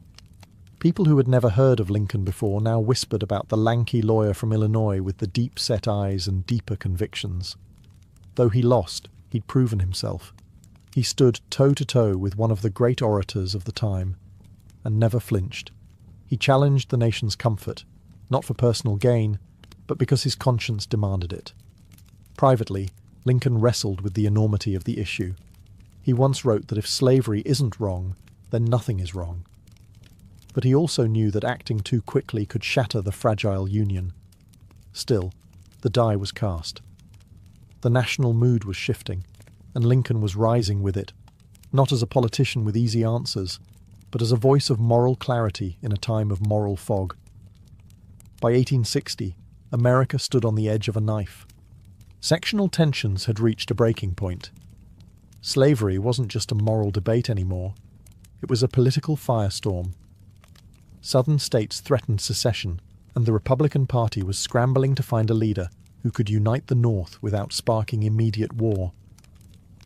People who had never heard of Lincoln before now whispered about the lanky lawyer from Illinois with the deep-set eyes and deeper convictions. Though he lost, he'd proven himself. He stood toe-to-toe with one of the great orators of the time, and never flinched. He challenged the nation's comfort, not for personal gain, but because his conscience demanded it. Privately, Lincoln wrestled with the enormity of the issue. He once wrote that if slavery isn't wrong, then nothing is wrong. But he also knew that acting too quickly could shatter the fragile Union. Still, the die was cast. The national mood was shifting, and Lincoln was rising with it, not as a politician with easy answers, but as a voice of moral clarity in a time of moral fog. By 1860, America stood on the edge of a knife. Sectional tensions had reached a breaking point. Slavery wasn't just a moral debate anymore. It was a political firestorm. Southern states threatened secession, and the Republican Party was scrambling to find a leader who could unite the North without sparking immediate war.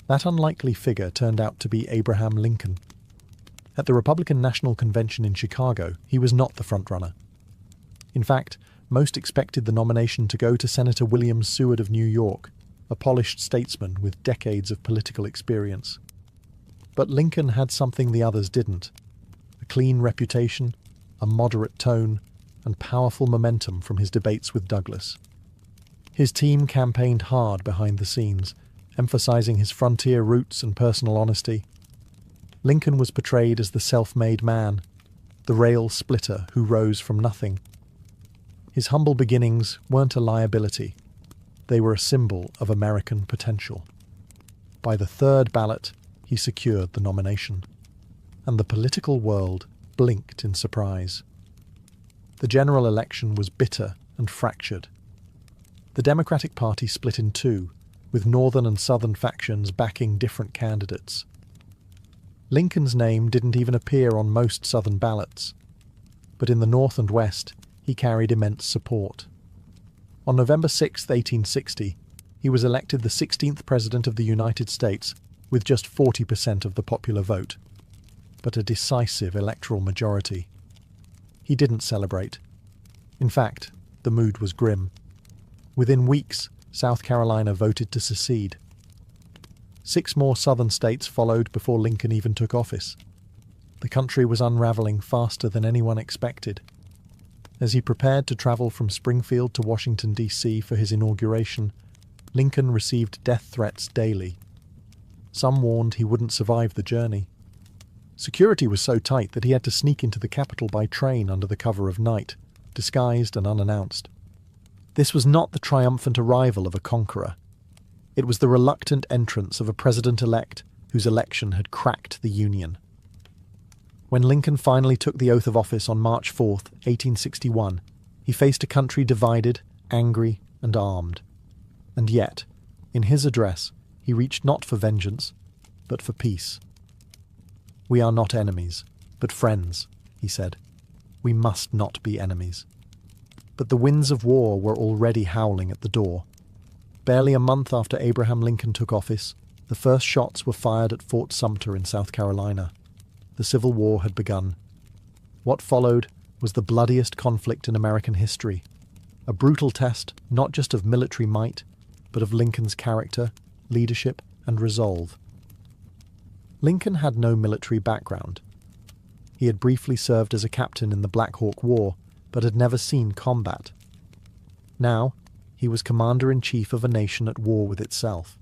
That unlikely figure turned out to be Abraham Lincoln. At the Republican National Convention in Chicago, he was not the frontrunner. In fact, most expected the nomination to go to Senator William Seward of New York, a polished statesman with decades of political experience. But Lincoln had something the others didn't: a clean reputation, a moderate tone, and powerful momentum from his debates with Douglas. His team campaigned hard behind the scenes, emphasizing his frontier roots and personal honesty. Lincoln was portrayed as the self-made man, the rail splitter who rose from nothing. His humble beginnings weren't a liability. They were a symbol of American potential. By the third ballot, he secured the nomination, and the political world blinked in surprise. The general election was bitter and fractured. The Democratic Party split in two, with northern and southern factions backing different candidates. Lincoln's name didn't even appear on most southern ballots, but in the north and west, he carried immense support. On November 6, 1860, he was elected the 16th President of the United States with just 40% of the popular vote, but a decisive electoral majority. He didn't celebrate. In fact, the mood was grim. Within weeks, South Carolina voted to secede. 6 more southern states followed before Lincoln even took office. The country was unraveling faster than anyone expected. As he prepared to travel from Springfield to Washington, D.C. for his inauguration, Lincoln received death threats daily. Some warned he wouldn't survive the journey. Security was so tight that he had to sneak into the capital by train under the cover of night, disguised and unannounced. This was not the triumphant arrival of a conqueror. It was the reluctant entrance of a president-elect whose election had cracked the Union. When Lincoln finally took the oath of office on March 4, 1861, he faced a country divided, angry, and armed. And yet, in his address, he reached not for vengeance, but for peace. "We are not enemies, but friends," he said. "We must not be enemies." But the winds of war were already howling at the door. Barely a month after Abraham Lincoln took office, the first shots were fired at Fort Sumter in South Carolina. The Civil War had begun. What followed was the bloodiest conflict in American history, a brutal test not just of military might, but of Lincoln's character, leadership, and resolve. Lincoln had no military background. He had briefly served as a captain in the Black Hawk War, but had never seen combat. Now, he was commander-in-chief of a nation at war with itself.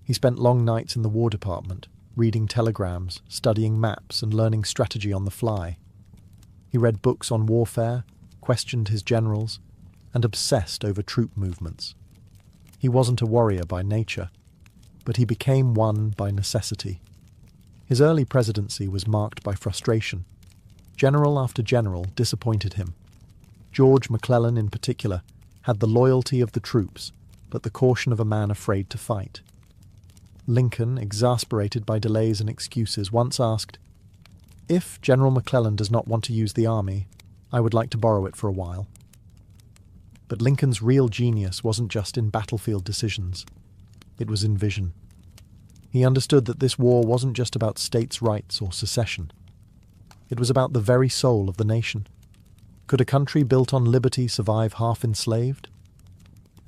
He spent long nights in the War Department, reading telegrams, studying maps, and learning strategy on the fly. He read books on warfare, questioned his generals, and obsessed over troop movements. He wasn't a warrior by nature, but he became one by necessity. His early presidency was marked by frustration. General after general disappointed him. George McClellan, in particular, had the loyalty of the troops, but the caution of a man afraid to fight. Lincoln, exasperated by delays and excuses, once asked, "If General McClellan does not want to use the army, I would like to borrow it for a while." But Lincoln's real genius wasn't just in battlefield decisions. It was in vision. He understood that this war wasn't just about states' rights or secession. It was about the very soul of the nation. Could a country built on liberty survive half enslaved?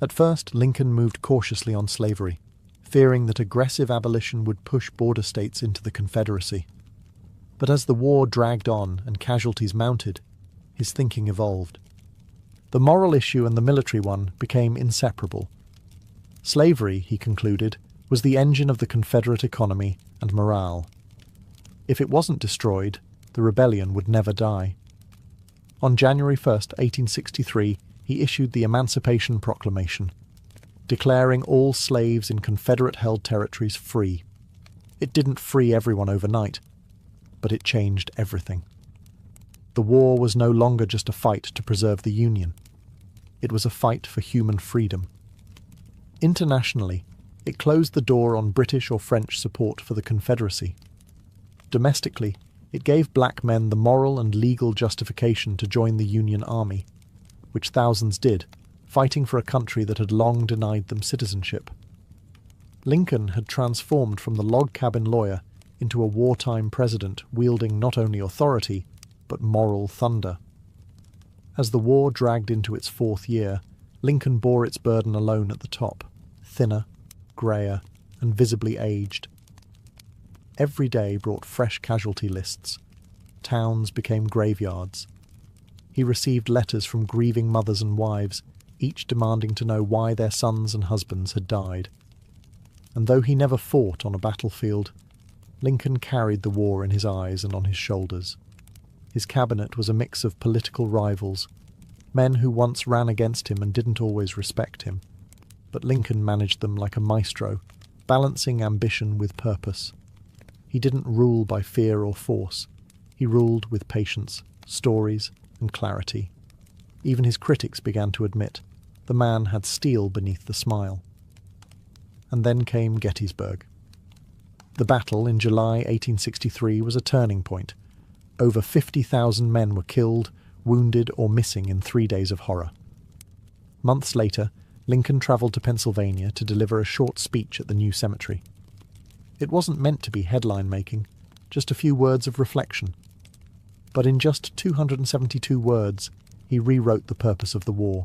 At first, Lincoln moved cautiously on slavery, fearing that aggressive abolition would push border states into the Confederacy. But as the war dragged on and casualties mounted, his thinking evolved. The moral issue and the military one became inseparable. Slavery, he concluded, was the engine of the Confederate economy and morale. If it wasn't destroyed, the rebellion would never die. On January 1, 1863, he issued the Emancipation Proclamation, declaring all slaves in Confederate-held territories free. It didn't free everyone overnight, but it changed everything. The war was no longer just a fight to preserve the Union. It was a fight for human freedom. Internationally, it closed the door on British or French support for the Confederacy. Domestically, it gave black men the moral and legal justification to join the Union Army, which thousands did, fighting for a country that had long denied them citizenship. Lincoln had transformed from the log cabin lawyer into a wartime president wielding not only authority, but moral thunder. As the war dragged into its 4th year, Lincoln bore its burden alone at the top, thinner, greyer, and visibly aged. Every day brought fresh casualty lists. Towns became graveyards. He received letters from grieving mothers and wives, each demanding to know why their sons and husbands had died. And though he never fought on a battlefield, Lincoln carried the war in his eyes and on his shoulders. His cabinet was a mix of political rivals, men who once ran against him and didn't always respect him. But Lincoln managed them like a maestro, balancing ambition with purpose. He didn't rule by fear or force. He ruled with patience, stories, and clarity. Even his critics began to admit the man had steel beneath the smile. And then came Gettysburg. The battle in July 1863 was a turning point. Over 50,000 men were killed, wounded, or missing in 3 days of horror. Months later, Lincoln travelled to Pennsylvania to deliver a short speech at the new cemetery. It wasn't meant to be headline-making, just a few words of reflection. But in just 272 words, he rewrote the purpose of the war.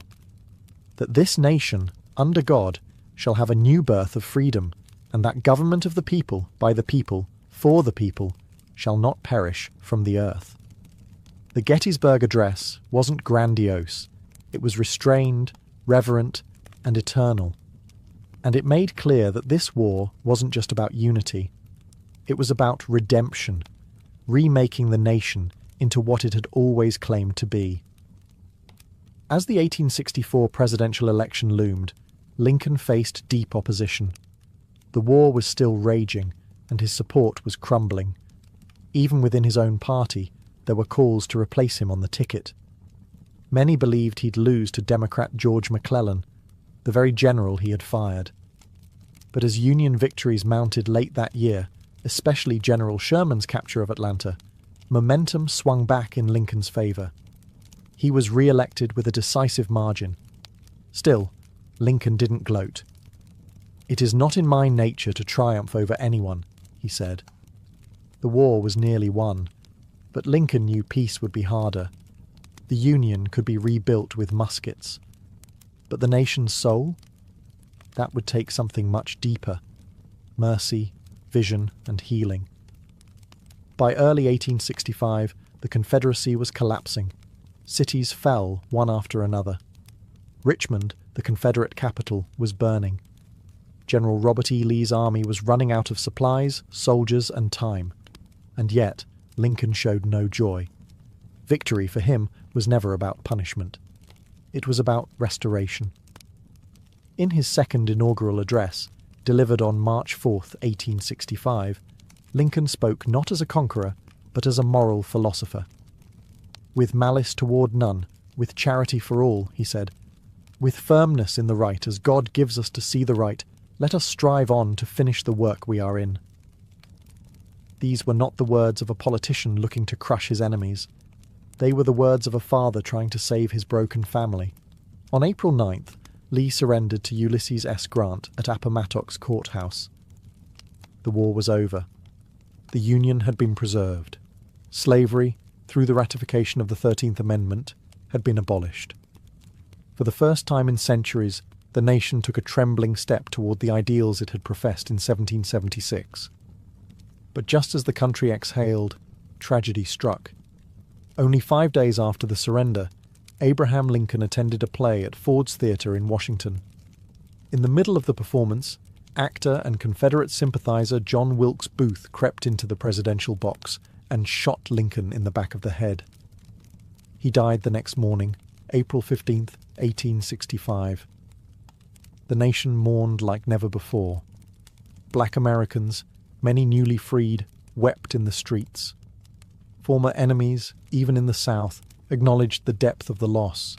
that this nation, under God, shall have a new birth of freedom, and that government of the people, by the people, for the people, shall not perish from the earth. The Gettysburg Address wasn't grandiose. It was restrained, reverent, and eternal. And it made clear that this war wasn't just about unity. It was about redemption, remaking the nation into what it had always claimed to be. As the 1864 presidential election loomed, Lincoln faced deep opposition. The war was still raging, and his support was crumbling. Even within his own party, there were calls to replace him on the ticket. Many believed he'd lose to Democrat George McClellan, the very general he had fired. But as Union victories mounted late that year, especially General Sherman's capture of Atlanta, momentum swung back in Lincoln's favor. He was re-elected with a decisive margin. Still, Lincoln didn't gloat. "It is not in my nature to triumph over anyone," he said. The war was nearly won, but Lincoln knew peace would be harder. The Union could be rebuilt with muskets. But the nation's soul? That would take something much deeper. Mercy, vision, and healing. By early 1865, the Confederacy was collapsing. Cities fell one after another. Richmond, the Confederate capital, was burning. General Robert E. Lee's army was running out of supplies, soldiers, and time. And yet, Lincoln showed no joy. Victory for him was never about punishment. It was about restoration. In his second inaugural address, delivered on March 4, 1865, Lincoln spoke not as a conqueror, but as a moral philosopher. "With malice toward none, with charity for all," he said, "with firmness in the right as God gives us to see the right, let us strive on to finish the work we are in." These were not the words of a politician looking to crush his enemies. They were the words of a father trying to save his broken family. On April 9th, Lee surrendered to Ulysses S. Grant at Appomattox Courthouse. The war was over. The Union had been preserved. Slavery, through the ratification of the 13th Amendment, had been abolished. For the first time in centuries, the nation took a trembling step toward the ideals it had professed in 1776. But just as the country exhaled, tragedy struck. Only 5 days after the surrender, Abraham Lincoln attended a play at Ford's Theatre in Washington. In the middle of the performance, actor and Confederate sympathizer John Wilkes Booth crept into the presidential box and shot Lincoln in the back of the head. He died the next morning, April 15th, 1865. The nation mourned like never before. Black Americans, many newly freed, wept in the streets. Former enemies, even in the South, acknowledged the depth of the loss.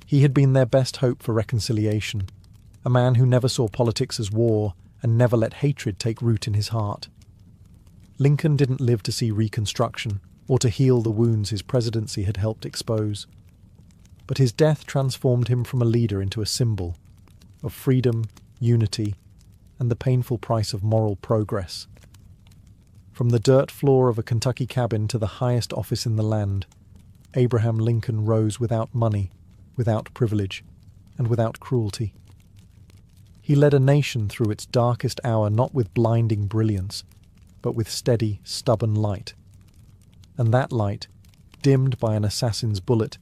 He had been their best hope for reconciliation, a man who never saw politics as war and never let hatred take root in his heart. Lincoln didn't live to see Reconstruction or to heal the wounds his presidency had helped expose. But his death transformed him from a leader into a symbol of freedom, unity, and the painful price of moral progress. From the dirt floor of a Kentucky cabin to the highest office in the land, Abraham Lincoln rose without money, without privilege, and without cruelty. He led a nation through its darkest hour not with blinding brilliance, but with steady, stubborn light. And that light, dimmed by an assassin's bullet,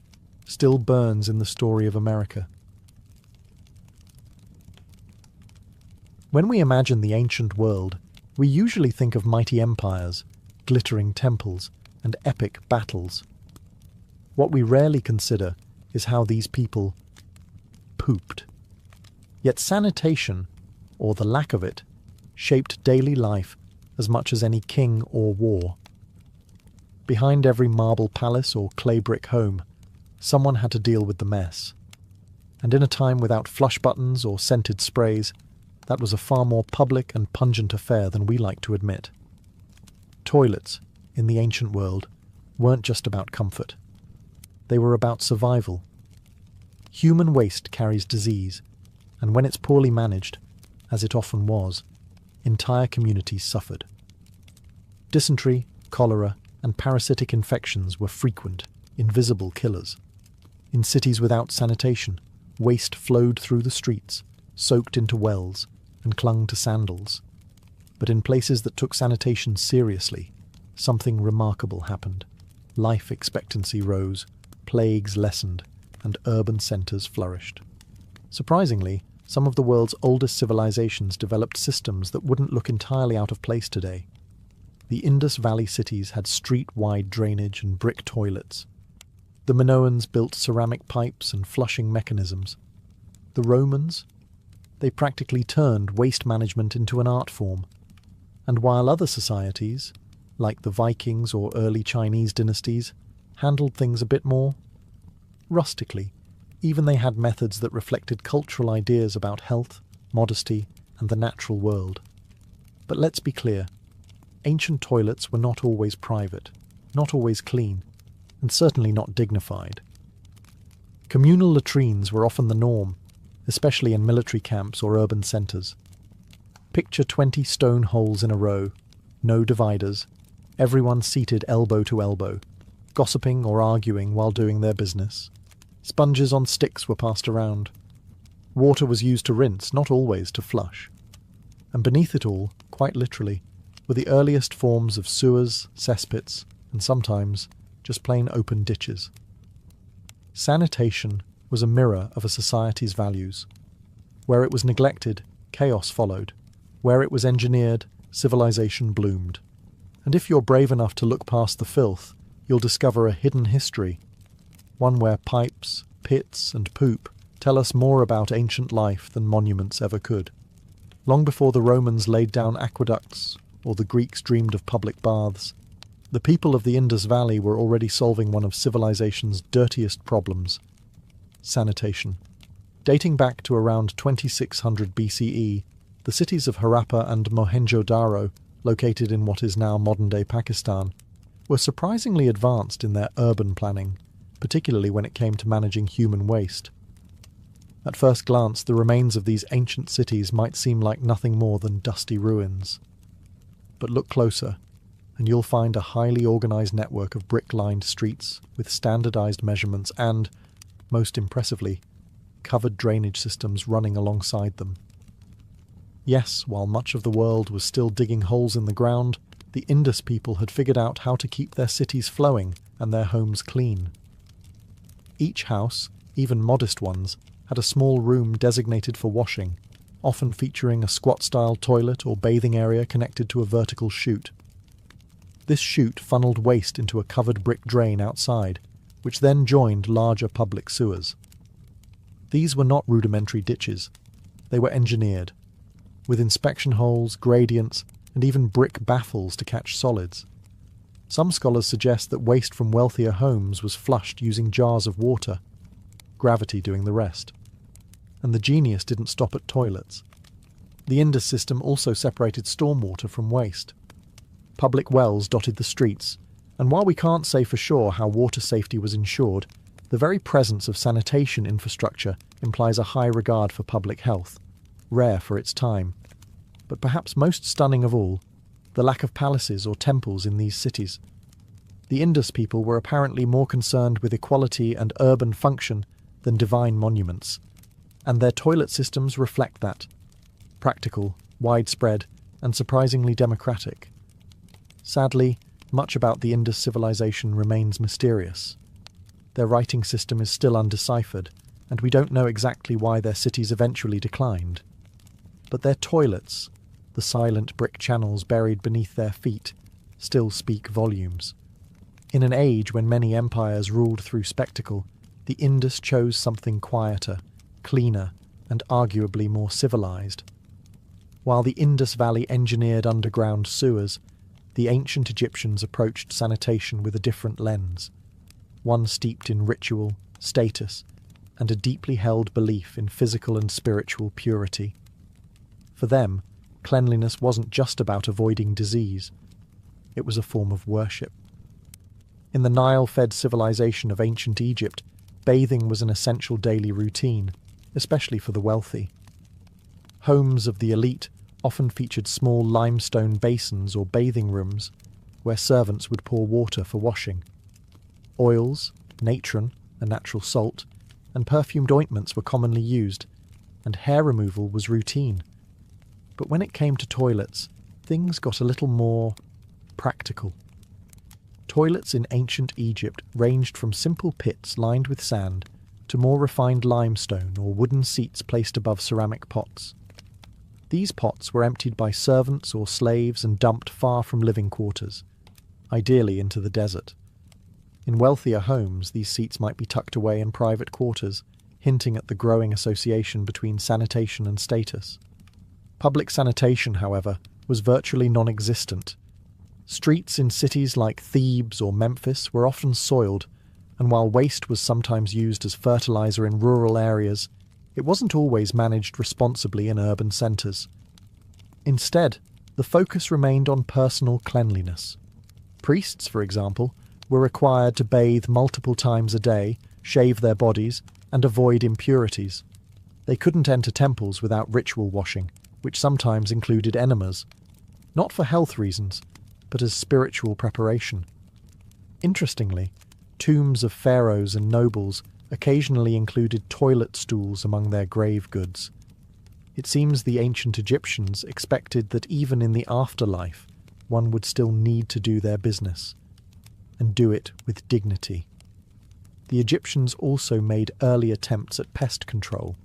still burns in the story of America. When we imagine the ancient world, we usually think of mighty empires, glittering temples, and epic battles. What we rarely consider is how these people pooped. Yet sanitation, or the lack of it, shaped daily life as much as any king or war. Behind every marble palace or clay brick home, someone had to deal with the mess. And in a time without flush buttons or scented sprays, that was a far more public and pungent affair than we like to admit. Toilets, in the ancient world, weren't just about comfort. They were about survival. Human waste carries disease, and when it's poorly managed, as it often was, entire communities suffered. Dysentery, cholera, and parasitic infections were frequent, invisible killers. In cities without sanitation, waste flowed through the streets, soaked into wells, and clung to sandals. But in places that took sanitation seriously, something remarkable happened. Life expectancy rose, plagues lessened, and urban centres flourished. Surprisingly, some of the world's oldest civilizations developed systems that wouldn't look entirely out of place today. The Indus Valley cities had street-wide drainage and brick toilets. The Minoans built ceramic pipes and flushing mechanisms. The Romans? They practically turned waste management into an art form. And while other societies, like the Vikings or early Chinese dynasties, handled things a bit more rustically, even they had methods that reflected cultural ideas about health, modesty, and the natural world. But let's be clear, ancient toilets were not always private, not always clean, and certainly not dignified. Communal latrines were often the norm, especially in military camps or urban centres. Picture 20 stone holes in a row, no dividers, everyone seated elbow to elbow, gossiping or arguing while doing their business. Sponges on sticks were passed around. Water was used to rinse, not always to flush. And beneath it all, quite literally, were the earliest forms of sewers, cesspits, and sometimes just plain open ditches. Sanitation was a mirror of a society's values. Where it was neglected, chaos followed. Where it was engineered, civilization bloomed. And if you're brave enough to look past the filth, you'll discover a hidden history, one where pipes, pits, and poop tell us more about ancient life than monuments ever could. Long before the Romans laid down aqueducts, or the Greeks dreamed of public baths, the people of the Indus Valley were already solving one of civilization's dirtiest problems: sanitation. Dating back to around 2600 BCE, the cities of Harappa and Mohenjo-Daro, located in what is now modern-day Pakistan, were surprisingly advanced in their urban planning, particularly when it came to managing human waste. At first glance, the remains of these ancient cities might seem like nothing more than dusty ruins. But look closer, and you'll find a highly organized network of brick-lined streets with standardized measurements and, most impressively, covered drainage systems running alongside them. Yes, while much of the world was still digging holes in the ground, the Indus people had figured out how to keep their cities flowing and their homes clean. Each house, even modest ones, had a small room designated for washing, often featuring a squat-style toilet or bathing area connected to a vertical chute. This chute funneled waste into a covered brick drain outside, which then joined larger public sewers. These were not rudimentary ditches. They were engineered, with inspection holes, gradients, and even brick baffles to catch solids. Some scholars suggest that waste from wealthier homes was flushed using jars of water, gravity doing the rest. And the genius didn't stop at toilets. The Indus system also separated stormwater from waste. Public wells dotted the streets, and while we can't say for sure how water safety was ensured, the very presence of sanitation infrastructure implies a high regard for public health, rare for its time. But perhaps most stunning of all, the lack of palaces or temples in these cities. The Indus people were apparently more concerned with equality and urban function than divine monuments, and their toilet systems reflect that: practical, widespread, and surprisingly democratic. Sadly, much about the Indus civilization remains mysterious. Their writing system is still undeciphered, and we don't know exactly why their cities eventually declined. But their toilets, the silent brick channels buried beneath their feet, still speak volumes. In an age when many empires ruled through spectacle, the Indus chose something quieter, cleaner, and arguably more civilized. While the Indus Valley engineered underground sewers, the ancient Egyptians approached sanitation with a different lens, one steeped in ritual, status, and a deeply held belief in physical and spiritual purity. For them, cleanliness wasn't just about avoiding disease. It was a form of worship. In the Nile-fed civilization of ancient Egypt, bathing was an essential daily routine, especially for the wealthy. Homes of the elite often featured small limestone basins or bathing rooms, where servants would pour water for washing. Oils, natron, a natural salt, and perfumed ointments were commonly used, and hair removal was routine. But when it came to toilets, things got a little more practical. Toilets in ancient Egypt ranged from simple pits lined with sand to more refined limestone or wooden seats placed above ceramic pots. These pots were emptied by servants or slaves and dumped far from living quarters, ideally into the desert. In wealthier homes, these seats might be tucked away in private quarters, hinting at the growing association between sanitation and status. Public sanitation, however, was virtually non-existent. Streets in cities like Thebes or Memphis were often soiled, and while waste was sometimes used as fertilizer in rural areas, it wasn't always managed responsibly in urban centres. Instead, the focus remained on personal cleanliness. Priests, for example, were required to bathe multiple times a day, shave their bodies, and avoid impurities. They couldn't enter temples without ritual washing, which sometimes included enemas, not for health reasons, but as spiritual preparation. Interestingly, tombs of pharaohs and nobles occasionally included toilet stools among their grave goods. It seems the ancient Egyptians expected that even in the afterlife, one would still need to do their business, and do it with dignity. The Egyptians also made early attempts at pest control.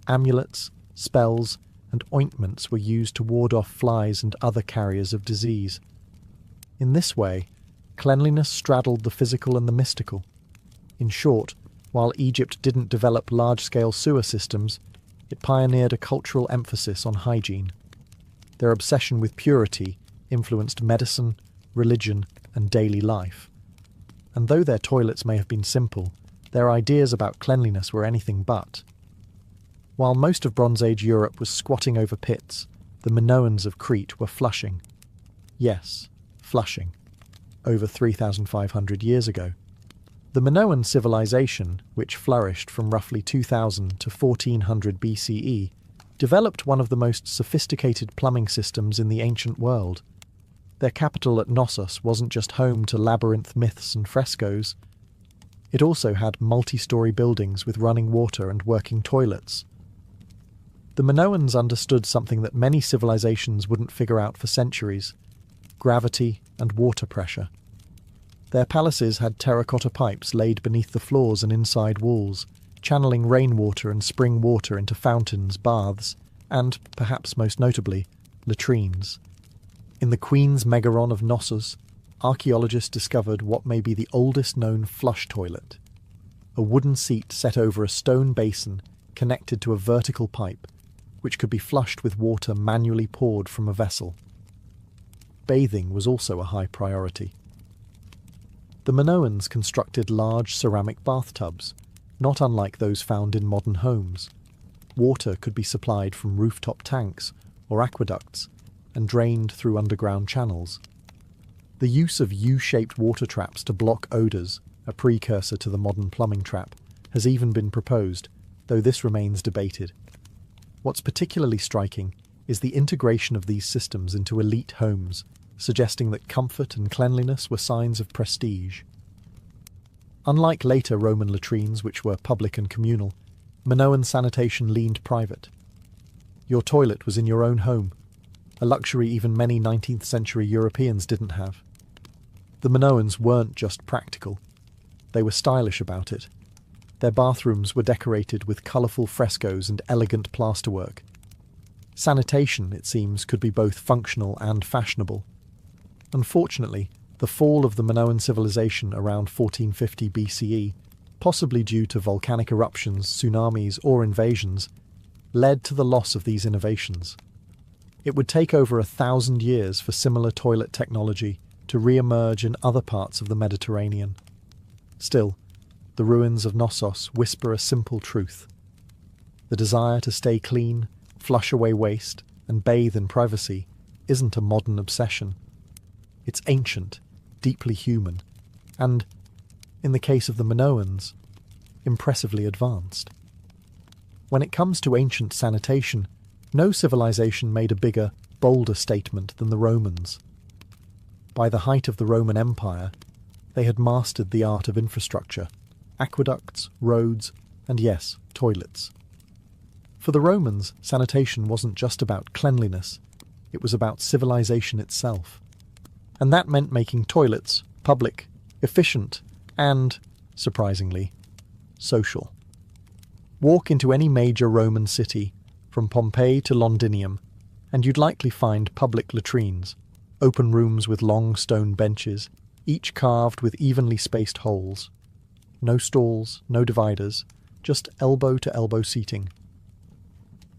Amulets, spells, and ointments were used to ward off flies and other carriers of disease. In this way, cleanliness straddled the physical and the mystical. In short, while Egypt didn't develop large-scale sewer systems, it pioneered a cultural emphasis on hygiene. Their obsession with purity influenced medicine, religion, and daily life. And though their toilets may have been simple, their ideas about cleanliness were anything but. While most of Bronze Age Europe was squatting over pits, the Minoans of Crete were flushing. Yes, flushing. Over 3,500 years ago. The Minoan civilization, which flourished from roughly 2000 to 1400 BCE, developed one of the most sophisticated plumbing systems in the ancient world. Their capital at Knossos wasn't just home to labyrinth myths and frescoes. It also had multi-story buildings with running water and working toilets. The Minoans understood something that many civilizations wouldn't figure out for centuries: gravity and water pressure. Their palaces had terracotta pipes laid beneath the floors and inside walls, channeling rainwater and spring water into fountains, baths, and, perhaps most notably, latrines. In the Queen's Megaron of Knossos, archaeologists discovered what may be the oldest known flush toilet: a wooden seat set over a stone basin connected to a vertical pipe, which could be flushed with water manually poured from a vessel. Bathing was also a high priority. The Minoans constructed large ceramic bathtubs, not unlike those found in modern homes. Water could be supplied from rooftop tanks or aqueducts and drained through underground channels. The use of U-shaped water traps to block odours, a precursor to the modern plumbing trap, has even been proposed, though this remains debated. What's particularly striking is the integration of these systems into elite homes, suggesting that comfort and cleanliness were signs of prestige. Unlike later Roman latrines, which were public and communal, Minoan sanitation leaned private. Your toilet was in your own home, a luxury even many 19th century Europeans didn't have. The Minoans weren't just practical, they were stylish about it. Their bathrooms were decorated with colourful frescoes and elegant plasterwork. Sanitation, it seems, could be both functional and fashionable. Unfortunately, the fall of the Minoan civilization around 1450 BCE, possibly due to volcanic eruptions, tsunamis, or invasions, led to the loss of these innovations. It would take over 1,000 years for similar toilet technology to re-emerge in other parts of the Mediterranean. Still, the ruins of Knossos whisper a simple truth. The desire to stay clean, flush away waste, and bathe in privacy isn't a modern obsession. It's ancient, deeply human, and, in the case of the Minoans, impressively advanced. When it comes to ancient sanitation, no civilization made a bigger, bolder statement than the Romans. By the height of the Roman Empire, they had mastered the art of infrastructure: aqueducts, roads, And yes, toilets. For the Romans, sanitation wasn't just about cleanliness, it was about civilization itself. And that meant making toilets public, efficient, and, surprisingly, social. Walk into any major Roman city, from Pompeii to Londinium, and you'd likely find public latrines, open rooms with long stone benches, each carved with evenly spaced holes. No stalls, no dividers, just elbow-to-elbow seating.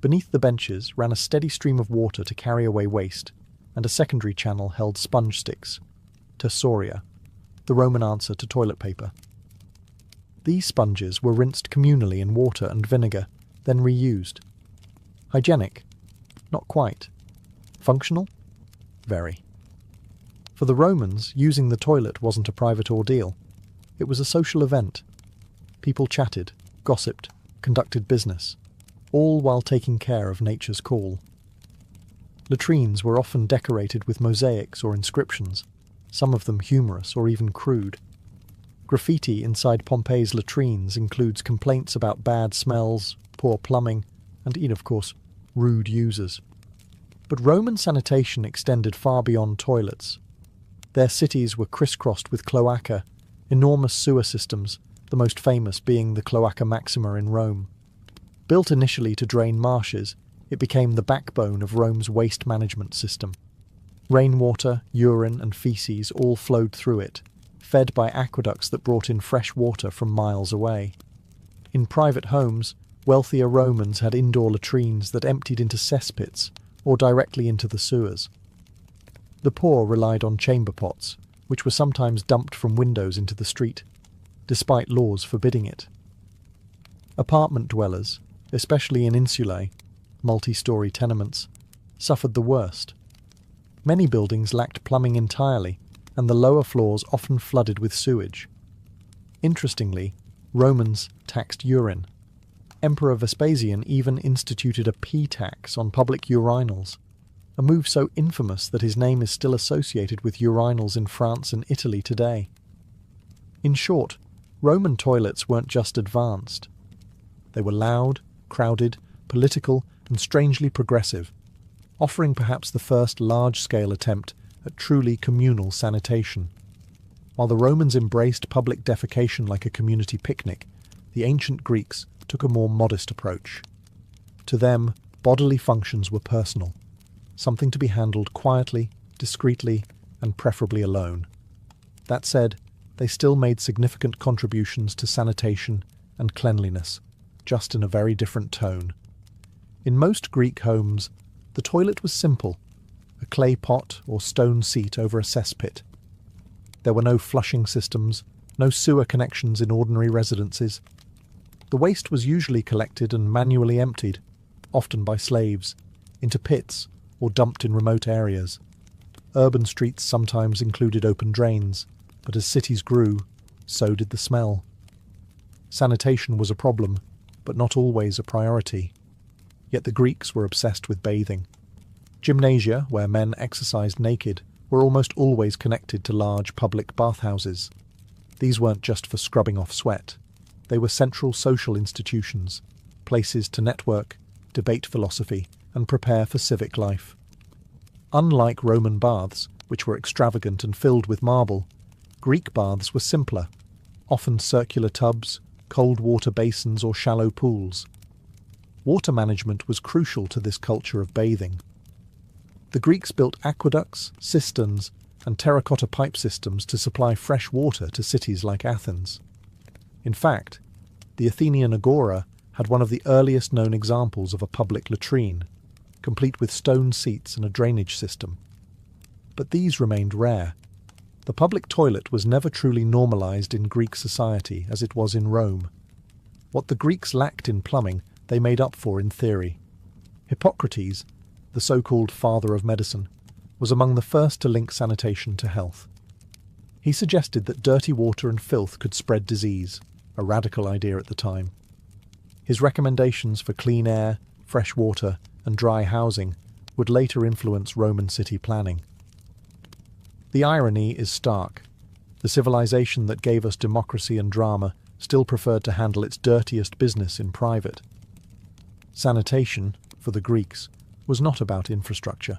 Beneath the benches ran a steady stream of water to carry away waste, and a secondary channel held sponge sticks, tessoria, the Roman answer to toilet paper. These sponges were rinsed communally in water and vinegar, then reused. Hygienic? Not quite. Functional? Very. For the Romans, using the toilet wasn't a private ordeal. It was a social event. People chatted, gossiped, conducted business, all while taking care of nature's call. Latrines were often decorated with mosaics or inscriptions, some of them humorous or even crude. Graffiti inside Pompeii's latrines includes complaints about bad smells, poor plumbing, and, of course, rude users. But Roman sanitation extended far beyond toilets. Their cities were crisscrossed with cloaca, enormous sewer systems, the most famous being the Cloaca Maxima in Rome. Built initially to drain marshes, it became the backbone of Rome's waste management system. Rainwater, urine, and feces all flowed through it, fed by aqueducts that brought in fresh water from miles away. In private homes, wealthier Romans had indoor latrines that emptied into cesspits or directly into the sewers. The poor relied on chamber pots, which were sometimes dumped from windows into the street, despite laws forbidding it. Apartment dwellers, especially in insulae, multi-storey tenements, suffered the worst. Many buildings lacked plumbing entirely, and the lower floors often flooded with sewage. Interestingly, Romans taxed urine. Emperor Vespasian even instituted a pee tax on public urinals, a move so infamous that his name is still associated with urinals in France and Italy today. In short, Roman toilets weren't just advanced. They were loud, crowded, political, and strangely progressive, offering perhaps the first large-scale attempt at truly communal sanitation. While the Romans embraced public defecation like a community picnic, the ancient Greeks took a more modest approach. To them, bodily functions were personal, something to be handled quietly, discreetly, and preferably alone. That said, they still made significant contributions to sanitation and cleanliness, just in a very different tone. In most Greek homes, the toilet was simple, a clay pot or stone seat over a cesspit. There were no flushing systems, no sewer connections in ordinary residences. The waste was usually collected and manually emptied, often by slaves, into pits or dumped in remote areas. Urban streets sometimes included open drains, but as cities grew, so did the smell. Sanitation was a problem, but not always a priority. Yet the Greeks were obsessed with bathing. Gymnasia, where men exercised naked, were almost always connected to large public bathhouses. These weren't just for scrubbing off sweat. They were central social institutions, places to network, debate philosophy, and prepare for civic life. Unlike Roman baths, which were extravagant and filled with marble, Greek baths were simpler, often circular tubs, cold water basins or shallow pools. Water management was crucial to this culture of bathing. The Greeks built aqueducts, cisterns, and terracotta pipe systems to supply fresh water to cities like Athens. In fact, the Athenian agora had one of the earliest known examples of a public latrine, complete with stone seats and a drainage system. But these remained rare. The public toilet was never truly normalized in Greek society as it was in Rome. What the Greeks lacked in plumbing, they made up for in theory. Hippocrates, the so-called father of medicine, was among the first to link sanitation to health. He suggested that dirty water and filth could spread disease, a radical idea at the time. His recommendations for clean air, fresh water, and dry housing would later influence Roman city planning. The irony is stark. The civilization that gave us democracy and drama still preferred to handle its dirtiest business in private. Sanitation, for the Greeks, was not about infrastructure.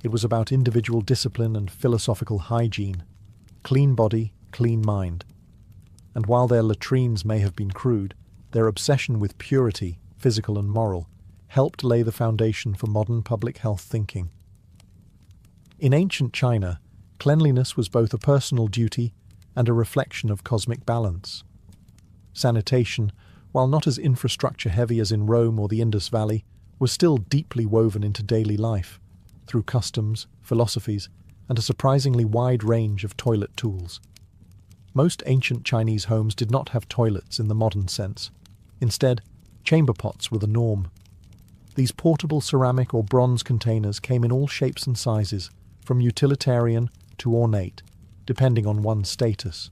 It was about individual discipline and philosophical hygiene. Clean body, clean mind. And while their latrines may have been crude, their obsession with purity, physical and moral, helped lay the foundation for modern public health thinking. In ancient China, cleanliness was both a personal duty and a reflection of cosmic balance. Sanitation, while not as infrastructure-heavy as in Rome or the Indus Valley, was still deeply woven into daily life, through customs, philosophies, and a surprisingly wide range of toilet tools. Most ancient Chinese homes did not have toilets in the modern sense. Instead, chamber pots were the norm. These portable ceramic or bronze containers came in all shapes and sizes, from utilitarian to ornate, depending on one's status.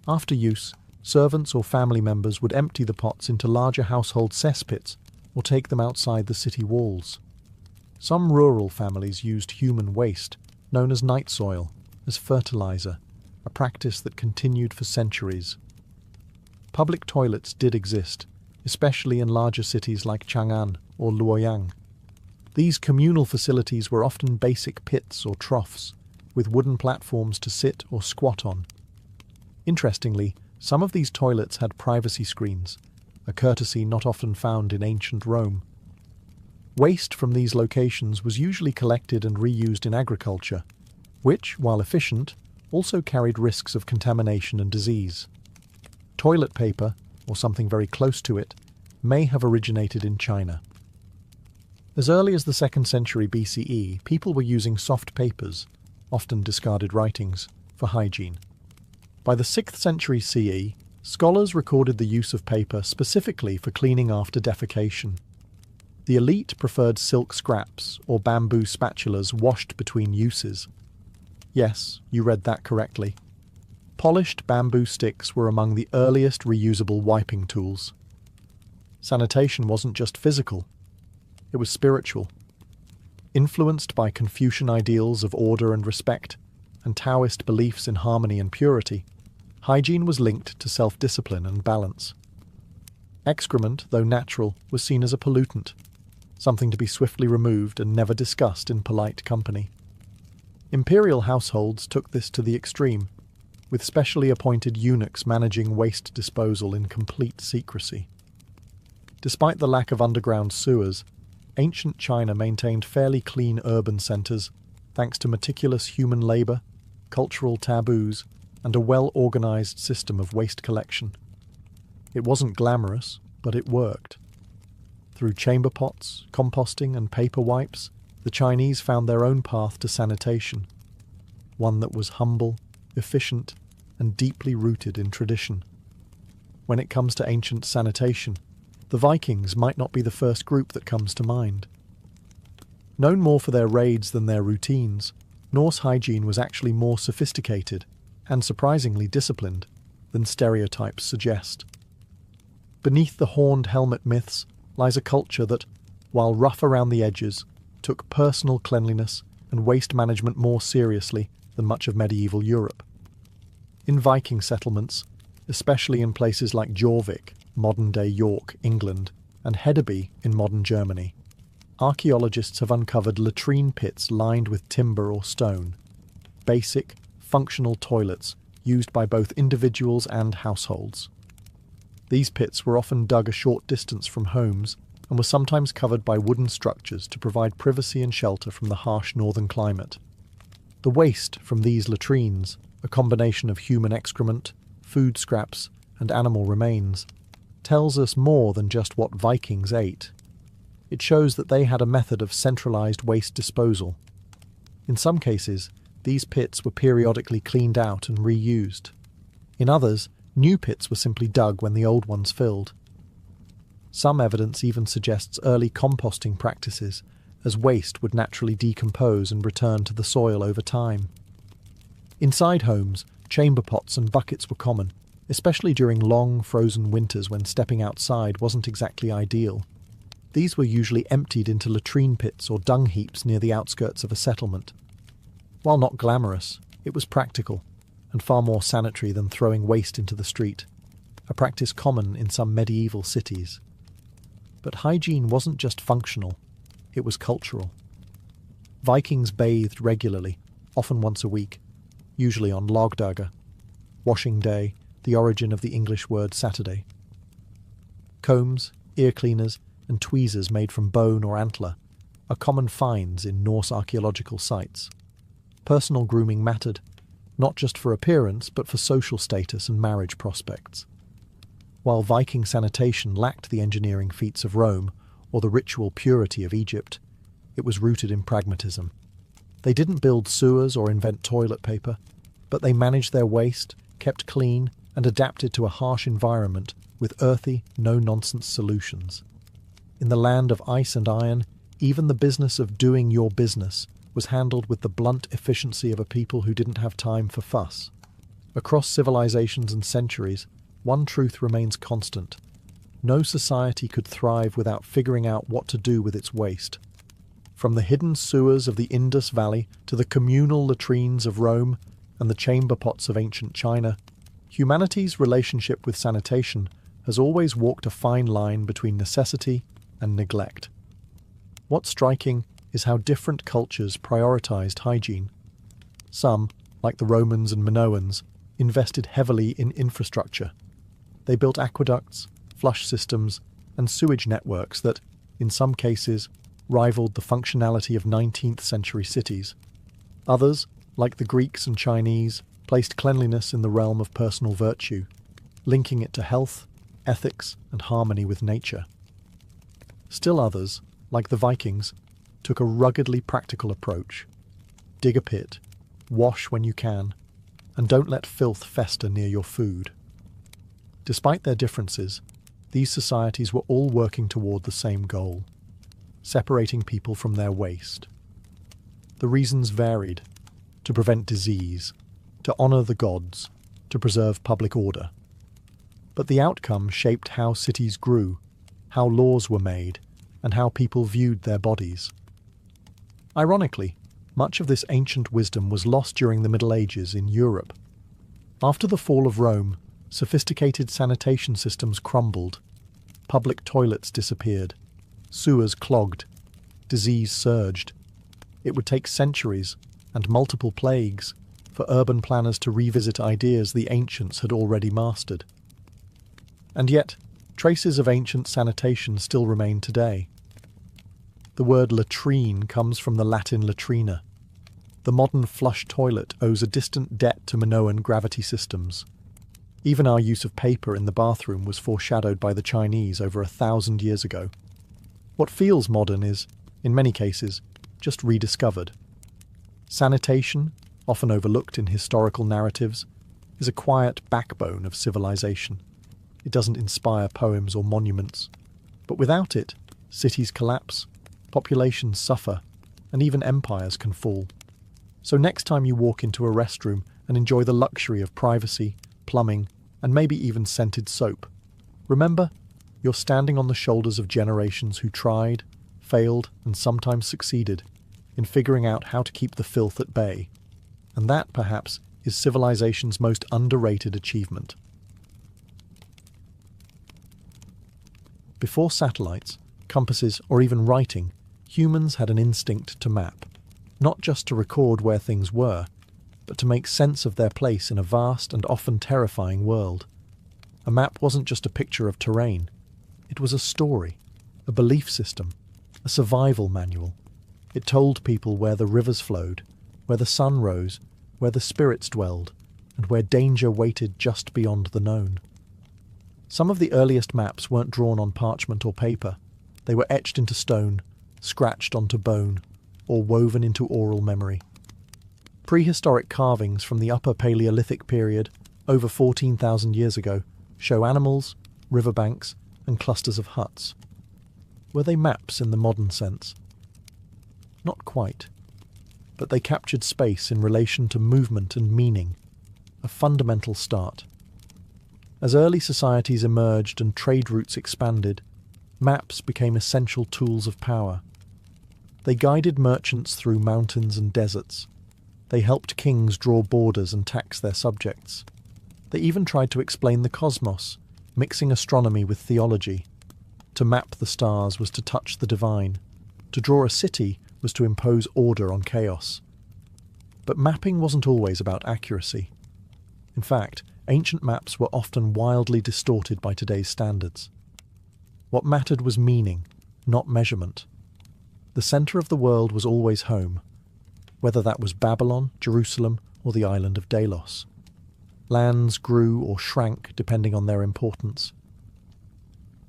After use, servants or family members would empty the pots into larger household cesspits or take them outside the city walls. Some rural families used human waste, known as night soil, as fertilizer, a practice that continued for centuries. Public toilets did exist, especially in larger cities like Chang'an or Luoyang. These communal facilities were often basic pits or troughs, with wooden platforms to sit or squat on. Interestingly, some of these toilets had privacy screens, a courtesy not often found in ancient Rome. Waste from these locations was usually collected and reused in agriculture, which, while efficient, also carried risks of contamination and disease. Toilet paper, or something very close to it, may have originated in China. As early as the 2nd century BCE, people were using soft papers, often discarded writings, for hygiene. By the 6th century CE, scholars recorded the use of paper specifically for cleaning after defecation. The elite preferred silk scraps or bamboo spatulas washed between uses. Yes, you read that correctly. Polished bamboo sticks were among the earliest reusable wiping tools. Sanitation wasn't just physical, it was spiritual. Influenced by Confucian ideals of order and respect, and Taoist beliefs in harmony and purity, hygiene was linked to self-discipline and balance. Excrement, though natural, was seen as a pollutant, something to be swiftly removed and never discussed in polite company. Imperial households took this to the extreme, with specially appointed eunuchs managing waste disposal in complete secrecy. Despite the lack of underground sewers, ancient China maintained fairly clean urban centres thanks to meticulous human labour, cultural taboos, and a well-organised system of waste collection. It wasn't glamorous, but it worked. Through chamber pots, composting, and paper wipes, the Chinese found their own path to sanitation, one that was humble, efficient, and deeply rooted in tradition. When it comes to ancient sanitation, the Vikings might not be the first group that comes to mind. Known more for their raids than their routines, Norse hygiene was actually more sophisticated and surprisingly disciplined than stereotypes suggest. Beneath the horned helmet myths lies a culture that, while rough around the edges, took personal cleanliness and waste management more seriously than much of medieval Europe. In Viking settlements, especially in places like Jorvik, modern-day York, England, and Hedeby in modern Germany, archaeologists have uncovered latrine pits lined with timber or stone, basic, functional toilets used by both individuals and households. These pits were often dug a short distance from homes and were sometimes covered by wooden structures to provide privacy and shelter from the harsh northern climate. The waste from these latrines, a combination of human excrement, food scraps, and animal remains, tells us more than just what Vikings ate. It shows that they had a method of centralized waste disposal. In some cases, these pits were periodically cleaned out and reused. In others, new pits were simply dug when the old ones filled. Some evidence even suggests early composting practices, as waste would naturally decompose and return to the soil over time. Inside homes, chamber pots and buckets were common, especially during long, frozen winters when stepping outside wasn't exactly ideal. These were usually emptied into latrine pits or dung heaps near the outskirts of a settlement. While not glamorous, it was practical, and far more sanitary than throwing waste into the street. a practice common in some medieval cities. But hygiene wasn't just functional, it was cultural. Vikings bathed regularly, often once a week, usually on lagdaga, washing day, the origin of the English word Saturday. Combs, ear cleaners, and tweezers made from bone or antler are common finds in Norse archaeological sites. Personal grooming mattered, not just for appearance but for social status and marriage prospects. While Viking sanitation lacked the engineering feats of Rome or the ritual purity of Egypt, it was rooted in pragmatism. They didn't build sewers or invent toilet paper, but they managed their waste, kept clean, and adapted to a harsh environment with earthy, no-nonsense solutions. In the land of ice and iron, even the business of doing your business was handled with the blunt efficiency of a people who didn't have time for fuss. Across civilizations and centuries, one truth remains constant. No society could thrive without figuring out what to do with its waste. From the hidden sewers of the Indus Valley to the communal latrines of Rome and the chamber pots of ancient China, humanity's relationship with sanitation has always walked a fine line between necessity and neglect. What's striking is how different cultures prioritized hygiene. Some, like the Romans and Minoans, invested heavily in infrastructure. They built aqueducts, flush systems, and sewage networks that, in some cases, rivaled the functionality of 19th century cities. Others, like the Greeks and Chinese, placed cleanliness in the realm of personal virtue, linking it to health, ethics, and harmony with nature. Still others, like the Vikings, took a ruggedly practical approach. Dig a pit, wash when you can, and don't let filth fester near your food. Despite their differences, these societies were all working toward the same goal: separating people from their waste. The reasons varied: to prevent disease, to honor the gods, to preserve public order. But the outcome shaped how cities grew, how laws were made, and how people viewed their bodies. Ironically, much of this ancient wisdom was lost during the Middle Ages in Europe. After the fall of Rome, sophisticated sanitation systems crumbled, public toilets disappeared, sewers clogged, disease surged. It would take centuries and multiple plagues for urban planners to revisit ideas the ancients had already mastered. And yet, traces of ancient sanitation still remain today. The word latrine comes from the Latin latrina. The modern flush toilet owes a distant debt to Minoan gravity systems. Even our use of paper in the bathroom was foreshadowed by the Chinese over 1,000 years ago. What feels modern is, in many cases, just rediscovered. Sanitation, often overlooked in historical narratives, is a quiet backbone of civilization. It doesn't inspire poems or monuments, but without it, cities collapse, populations suffer, and even empires can fall. So next time you walk into a restroom and enjoy the luxury of privacy, plumbing, and maybe even scented soap, remember, you're standing on the shoulders of generations who tried, failed, and sometimes succeeded in figuring out how to keep the filth at bay. And that, perhaps, is civilization's most underrated achievement. Before satellites, compasses, or even writing, humans had an instinct to map, not just to record where things were, but to make sense of their place in a vast and often terrifying world. A map wasn't just a picture of terrain. It was a story, a belief system, a survival manual. It told people where the rivers flowed, where the sun rose, where the spirits dwelled, and where danger waited just beyond the known. Some of the earliest maps weren't drawn on parchment or paper. They were etched into stone, scratched onto bone, or woven into oral memory. Prehistoric carvings from the Upper Paleolithic period, over 14,000 years ago, show animals, riverbanks, and clusters of huts. Were they maps in the modern sense? Not quite, but they captured space in relation to movement and meaning, a fundamental start. As early societies emerged and trade routes expanded, maps became essential tools of power. They guided merchants through mountains and deserts. They helped kings draw borders and tax their subjects. They even tried to explain the cosmos, mixing astronomy with theology. To map the stars was to touch the divine. To draw a city was to impose order on chaos. But mapping wasn't always about accuracy. In fact, ancient maps were often wildly distorted by today's standards. What mattered was meaning, not measurement. The centre of the world was always home, whether that was Babylon, Jerusalem, or the island of Delos. Lands grew or shrank depending on their importance.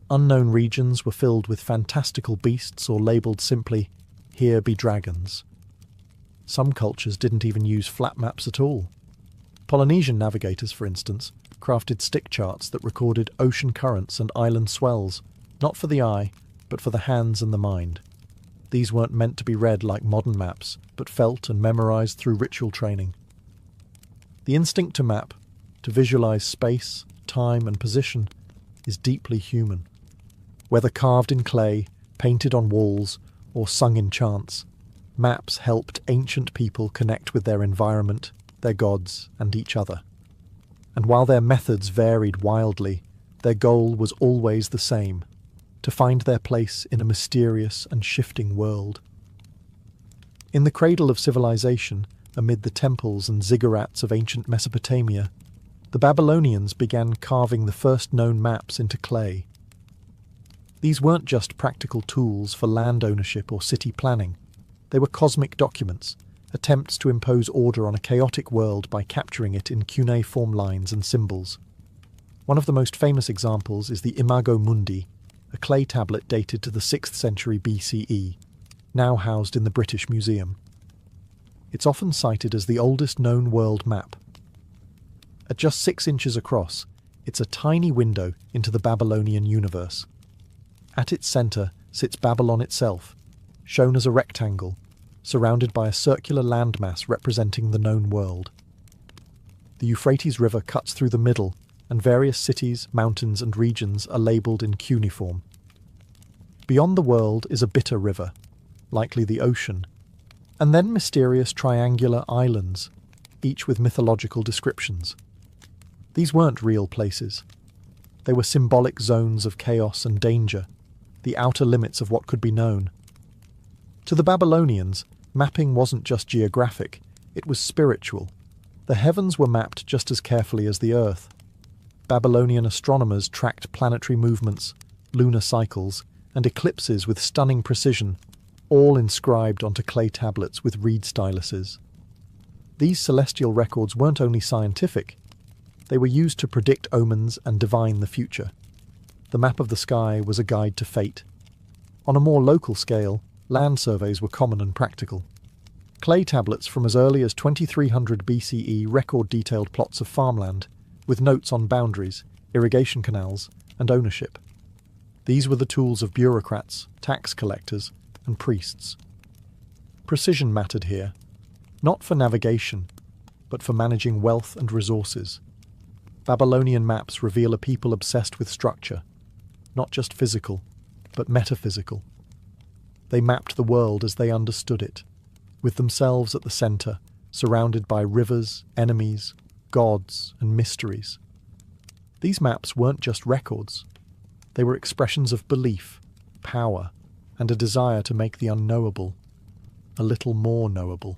Unknown regions were filled with fantastical beasts or labelled simply, "Here be dragons." Some cultures didn't even use flat maps at all. Polynesian navigators, for instance, crafted stick charts that recorded ocean currents and island swells, not for the eye, but for the hands and the mind. These weren't meant to be read like modern maps, but felt and memorized through ritual training. The instinct to map, to visualize space, time, and position, is deeply human. Whether carved in clay, painted on walls, or sung in chants, maps helped ancient people connect with their environment, their gods, and each other. And while their methods varied wildly, their goal was always the same: to find their place in a mysterious and shifting world. In the cradle of civilization, amid the temples and ziggurats of ancient Mesopotamia, the Babylonians began carving the first known maps into clay. These weren't just practical tools for land ownership or city planning. They were cosmic documents, attempts to impose order on a chaotic world by capturing it in cuneiform lines and symbols. One of the most famous examples is the Imago Mundi, a clay tablet dated to the 6th century BCE, now housed in the British Museum. It's often cited as the oldest known world map. At just 6 inches across, it's a tiny window into the Babylonian universe. At its centre sits Babylon itself, shown as a rectangle, surrounded by a circular landmass representing the known world. The Euphrates River cuts through the middle, and various cities, mountains, and regions are labelled in cuneiform. Beyond the world is a bitter river, likely the ocean, and then mysterious triangular islands, each with mythological descriptions. These weren't real places. They were symbolic zones of chaos and danger, the outer limits of what could be known. To the Babylonians, mapping wasn't just geographic, it was spiritual. The heavens were mapped just as carefully as the earth. Babylonian astronomers tracked planetary movements, lunar cycles, and eclipses with stunning precision, all inscribed onto clay tablets with reed styluses. These celestial records weren't only scientific, they were used to predict omens and divine the future. The map of the sky was a guide to fate. On a more local scale, land surveys were common and practical. Clay tablets from as early as 2300 BCE record detailed plots of farmland, with notes on boundaries, irrigation canals, and ownership. These were the tools of bureaucrats, tax collectors, and priests. Precision mattered here, not for navigation, but for managing wealth and resources. Babylonian maps reveal a people obsessed with structure, not just physical, but metaphysical. They mapped the world as they understood it, with themselves at the centre, surrounded by rivers, enemies, gods, and mysteries. These maps weren't just records. They were expressions of belief, power, and a desire to make the unknowable a little more knowable.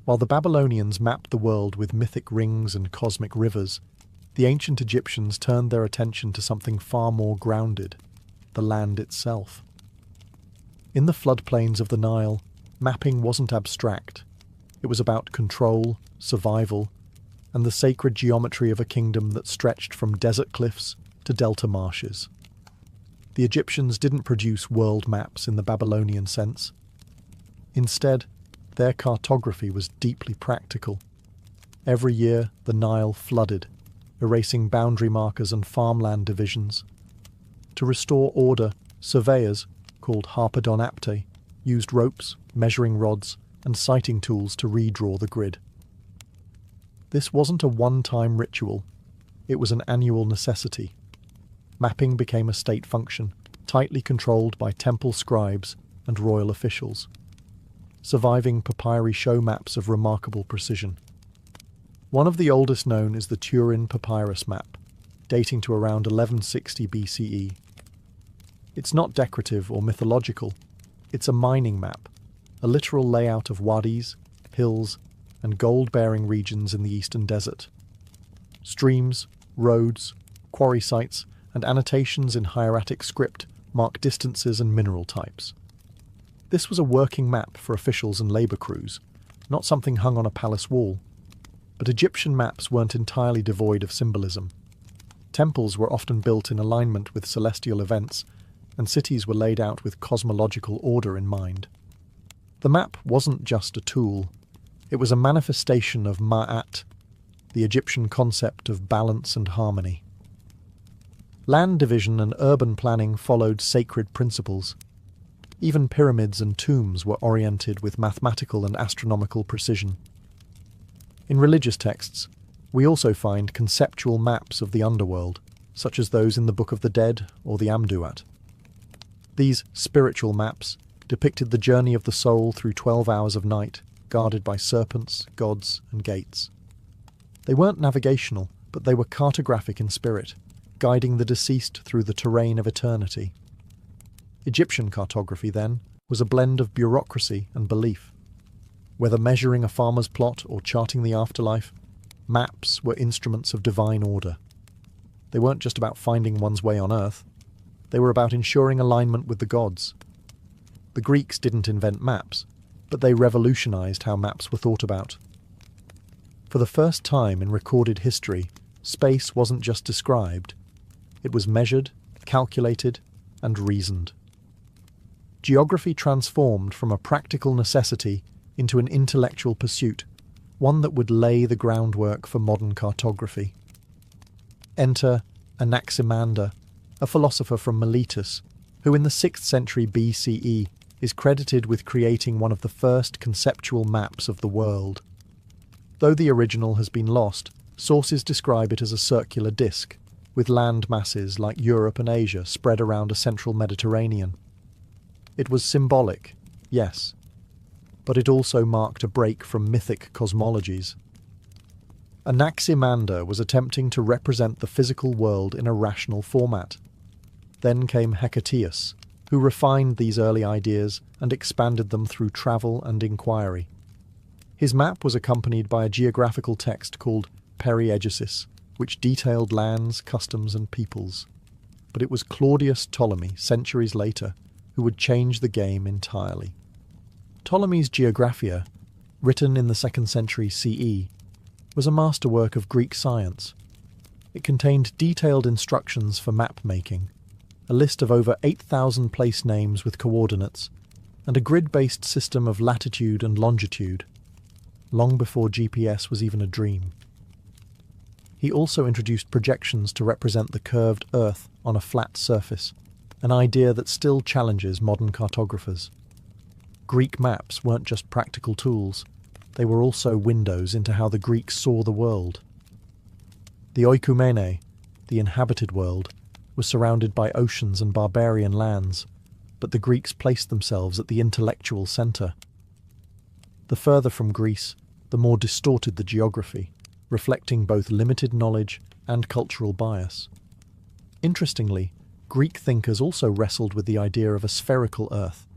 While the Babylonians mapped the world with mythic rings and cosmic rivers, the ancient Egyptians turned their attention to something far more grounded, the land itself. In the floodplains of the Nile, mapping wasn't abstract. It was about control, survival, and the sacred geometry of a kingdom that stretched from desert cliffs to delta marshes. The Egyptians didn't produce world maps in the Babylonian sense. Instead, their cartography was deeply practical. Every year, the Nile flooded, erasing boundary markers and farmland divisions. To restore order, surveyors, called harpedonapte, used ropes, measuring rods, and sighting tools to redraw the grid. This wasn't a one-time ritual. It was an annual necessity. Mapping became a state function, tightly controlled by temple scribes and royal officials. Surviving papyri show maps of remarkable precision. One of the oldest known is the Turin Papyrus map, dating to around 1160 BCE. It's not decorative or mythological. It's a mining map, a literal layout of wadis, hills, and gold-bearing regions in the eastern desert. Streams, roads, quarry sites, and annotations in hieratic script mark distances and mineral types. This was a working map for officials and labour crews, not something hung on a palace wall. But Egyptian maps weren't entirely devoid of symbolism. Temples were often built in alignment with celestial events, and cities were laid out with cosmological order in mind. The map wasn't just a tool. It was a manifestation of Ma'at, the Egyptian concept of balance and harmony. Land division and urban planning followed sacred principles. Even pyramids and tombs were oriented with mathematical and astronomical precision. In religious texts, we also find conceptual maps of the underworld, such as those in the Book of the Dead or the Amduat. These spiritual maps depicted the journey of the soul through 12 hours of night, guarded by serpents, gods, and gates. They weren't navigational, but they were cartographic in spirit, guiding the deceased through the terrain of eternity. Egyptian cartography, then, was a blend of bureaucracy and belief. Whether measuring a farmer's plot or charting the afterlife, maps were instruments of divine order. They weren't just about finding one's way on earth. They were about ensuring alignment with the gods. The Greeks didn't invent maps, but they revolutionized how maps were thought about. For the first time in recorded history, space wasn't just described. It was measured, calculated, and reasoned. Geography transformed from a practical necessity into an intellectual pursuit, one that would lay the groundwork for modern cartography. Enter Anaximander, a philosopher from Miletus, who in the 6th century BCE is credited with creating one of the first conceptual maps of the world. Though the original has been lost, sources describe it as a circular disk, with land masses like Europe and Asia spread around a central Mediterranean. It was symbolic, yes, but it also marked a break from mythic cosmologies. Anaximander was attempting to represent the physical world in a rational format. Then came Hecataeus, who refined these early ideas and expanded them through travel and inquiry. His map was accompanied by a geographical text called Periegesis, which detailed lands, customs, and peoples. But it was Claudius Ptolemy, centuries later, who would change the game entirely. Ptolemy's Geographia, written in the 2nd century CE, was a masterwork of Greek science. It contained detailed instructions for map-making, a list of over 8,000 place names with coordinates, and a grid-based system of latitude and longitude, long before GPS was even a dream. He also introduced projections to represent the curved Earth on a flat surface, an idea that still challenges modern cartographers. Greek maps weren't just practical tools, they were also windows into how the Greeks saw the world. The oikoumene, the inhabited world, was surrounded by oceans and barbarian lands, but the Greeks placed themselves at the intellectual centre. The further from Greece, the more distorted the geography, reflecting both limited knowledge and cultural bias. Interestingly, Greek thinkers also wrestled with the idea of a spherical Earth.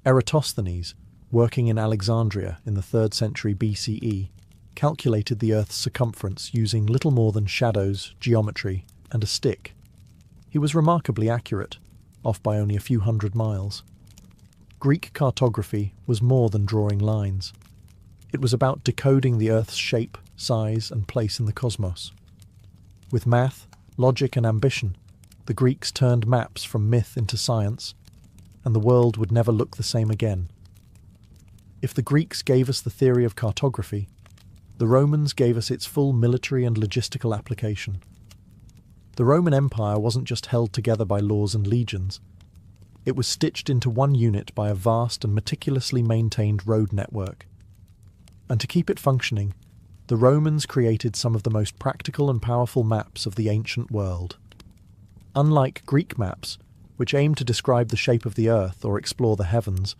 Eratosthenes, working in Alexandria in the 3rd century BCE, calculated the Earth's circumference using little more than shadows, geometry, and a stick. He was remarkably accurate, off by only a few hundred miles. Greek cartography was more than drawing lines. It was about decoding the Earth's shape, size, and place in the cosmos. With math, logic, and ambition, the Greeks turned maps from myth into science, and the world would never look the same again. If the Greeks gave us the theory of cartography, the Romans gave us its full military and logistical application. The Roman Empire wasn't just held together by laws and legions. It was stitched into one unit by a vast and meticulously maintained road network. And to keep it functioning, the Romans created some of the most practical and powerful maps of the ancient world. Unlike Greek maps, which aimed to describe the shape of the earth or explore the heavens,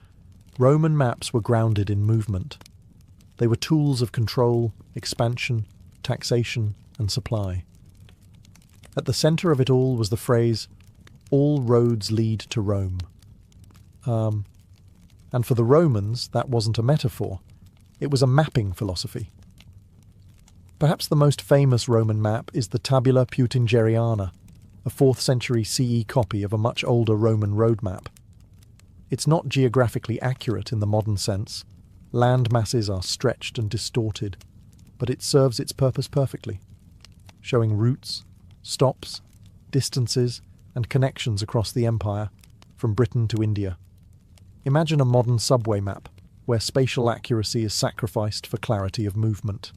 Roman maps were grounded in movement. They were tools of control, expansion, taxation, and supply. At the centre of it all was the phrase, "All roads lead to Rome." And for the Romans, that wasn't a metaphor. It was a mapping philosophy. Perhaps the most famous Roman map is the Tabula Peutingeriana, a 4th century CE copy of a much older Roman road map. It's not geographically accurate in the modern sense. Land masses are stretched and distorted, but it serves its purpose perfectly, showing routes, stops, distances, and connections across the empire, from Britain to India. Imagine a modern subway map, where spatial accuracy is sacrificed for clarity of movement.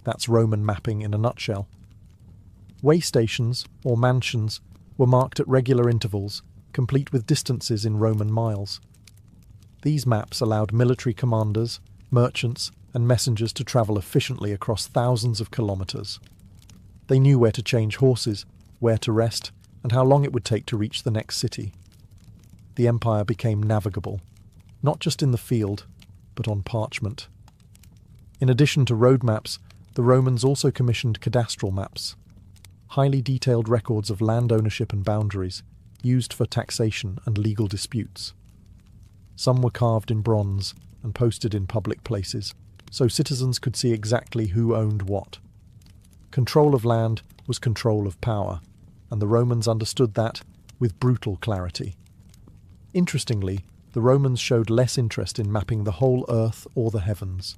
That's Roman mapping in a nutshell. Way stations, or mansions, were marked at regular intervals, complete with distances in Roman miles. These maps allowed military commanders, merchants, and messengers to travel efficiently across thousands of kilometres. They knew where to change horses, where to rest, and how long it would take to reach the next city. The empire became navigable, not just in the field, but on parchment. In addition to road maps, the Romans also commissioned cadastral maps, highly detailed records of land ownership and boundaries, used for taxation and legal disputes. Some were carved in bronze and posted in public places, so citizens could see exactly who owned what. Control of land was control of power, and the Romans understood that with brutal clarity. Interestingly, the Romans showed less interest in mapping the whole earth or the heavens.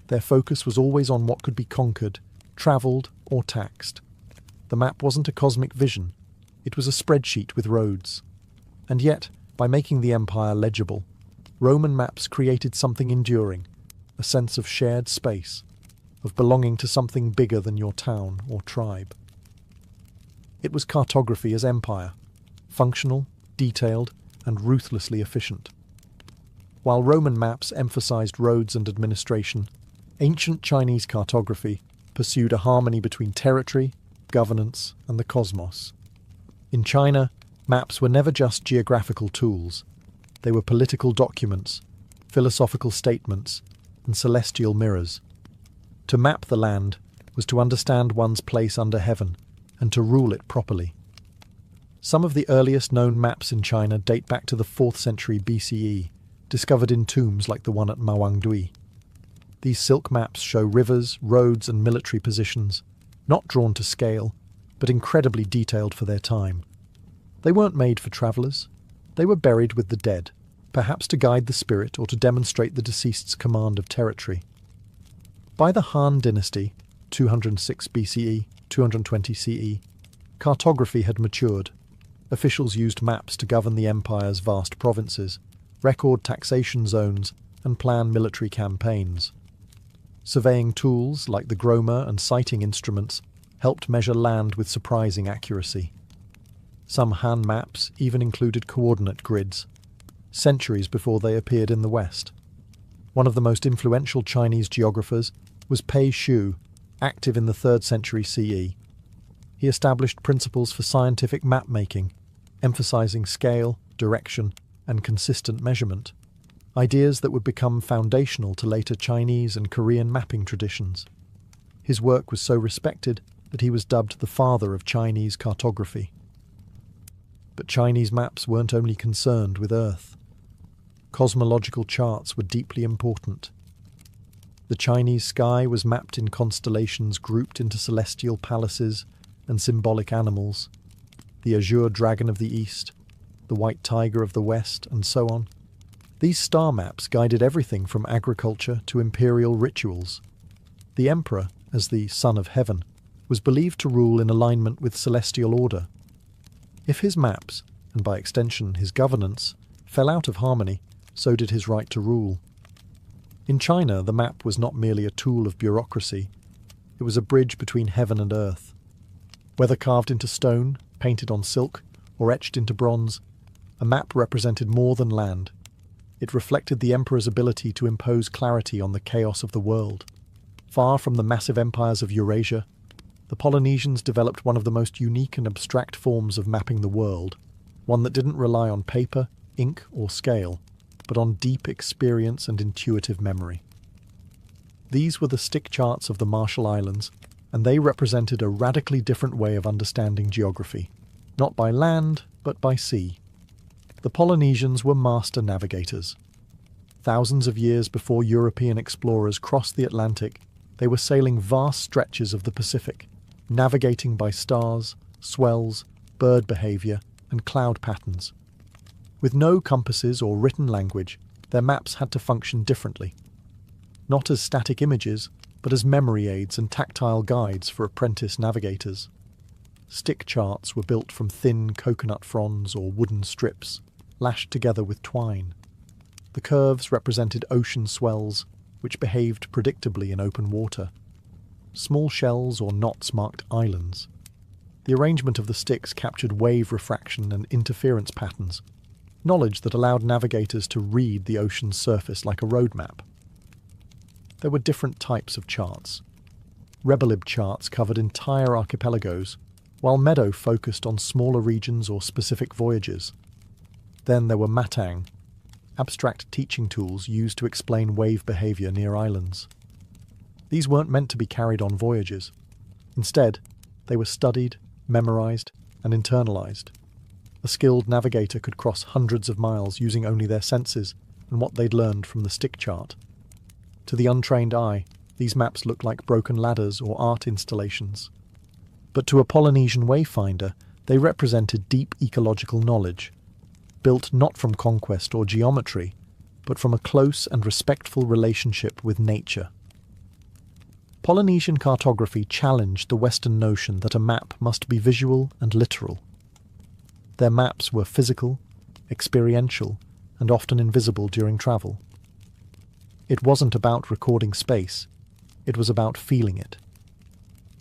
Their focus was always on what could be conquered, travelled, or taxed. The map wasn't a cosmic vision, it was a spreadsheet with roads. And yet, by making the empire legible, Roman maps created something enduring, a sense of shared space, of belonging to something bigger than your town or tribe. It was cartography as empire, functional, detailed, and ruthlessly efficient. While Roman maps emphasized roads and administration, ancient Chinese cartography pursued a harmony between territory, governance, and the cosmos. In China, maps were never just geographical tools. They were political documents, philosophical statements, and celestial mirrors. To map the land was to understand one's place under heaven and to rule it properly. Some of the earliest known maps in China date back to the 4th century BCE, discovered in tombs like the one at Mawangdui. These silk maps show rivers, roads, and military positions, not drawn to scale, but incredibly detailed for their time. They weren't made for travellers. They were buried with the dead, perhaps to guide the spirit or to demonstrate the deceased's command of territory. By the Han dynasty, 206 BCE, 220 CE, cartography had matured. Officials used maps to govern the empire's vast provinces, record taxation zones, and plan military campaigns. Surveying tools like the groma and sighting instruments helped measure land with surprising accuracy. Some Han maps even included coordinate grids, centuries before they appeared in the West. One of the most influential Chinese geographers was Pei Shu, active in the 3rd century CE. He established principles for scientific map-making, emphasizing scale, direction, and consistent measurement, ideas that would become foundational to later Chinese and Korean mapping traditions. His work was so respected that he was dubbed the father of Chinese cartography. But Chinese maps weren't only concerned with Earth. Cosmological charts were deeply important. The Chinese sky was mapped in constellations grouped into celestial palaces and symbolic animals, the azure dragon of the east, the white tiger of the west, and so on. These star maps guided everything from agriculture to imperial rituals. The emperor, as the son of heaven, was believed to rule in alignment with celestial order. If his maps, and by extension his governance, fell out of harmony, so did his right to rule. In China, the map was not merely a tool of bureaucracy. It was a bridge between heaven and earth. Whether carved into stone, painted on silk, or etched into bronze, a map represented more than land. It reflected the emperor's ability to impose clarity on the chaos of the world. Far from the massive empires of Eurasia, the Polynesians developed one of the most unique and abstract forms of mapping the world, one that didn't rely on paper, ink, or scale, but on deep experience and intuitive memory. These were the stick charts of the Marshall Islands, and they represented a radically different way of understanding geography, not by land, but by sea. The Polynesians were master navigators. Thousands of years before European explorers crossed the Atlantic, they were sailing vast stretches of the Pacific, navigating by stars, swells, bird behavior, and cloud patterns. With no compasses or written language, their maps had to function differently. Not as static images, but as memory aids and tactile guides for apprentice navigators. Stick charts were built from thin coconut fronds or wooden strips, lashed together with twine. The curves represented ocean swells, which behaved predictably in open water. Small shells or knots marked islands. The arrangement of the sticks captured wave refraction and interference patterns, knowledge that allowed navigators to read the ocean's surface like a road map. There were different types of charts. Rebelib charts covered entire archipelagos, while Meadow focused on smaller regions or specific voyages. Then there were matang, abstract teaching tools used to explain wave behavior near islands. These weren't meant to be carried on voyages. Instead, they were studied, memorized, and internalized. A skilled navigator could cross hundreds of miles using only their senses and what they'd learned from the stick chart. To the untrained eye, these maps looked like broken ladders or art installations. But to a Polynesian wayfinder, they represented deep ecological knowledge, built not from conquest or geometry, but from a close and respectful relationship with nature. Polynesian cartography challenged the Western notion that a map must be visual and literal. Their maps were physical, experiential, and often invisible during travel. It wasn't about recording space, it was about feeling it.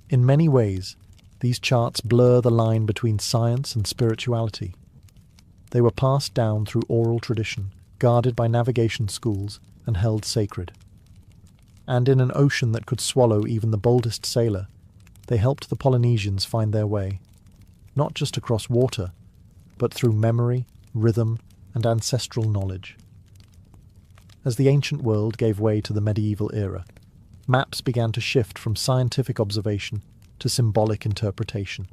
In many ways, these charts blur the line between science and spirituality. They were passed down through oral tradition, guarded by navigation schools, and held sacred. And in an ocean that could swallow even the boldest sailor, they helped the Polynesians find their way, not just across water, but through memory, rhythm, and ancestral knowledge. As the ancient world gave way to the medieval era, maps began to shift from scientific observation to symbolic interpretation.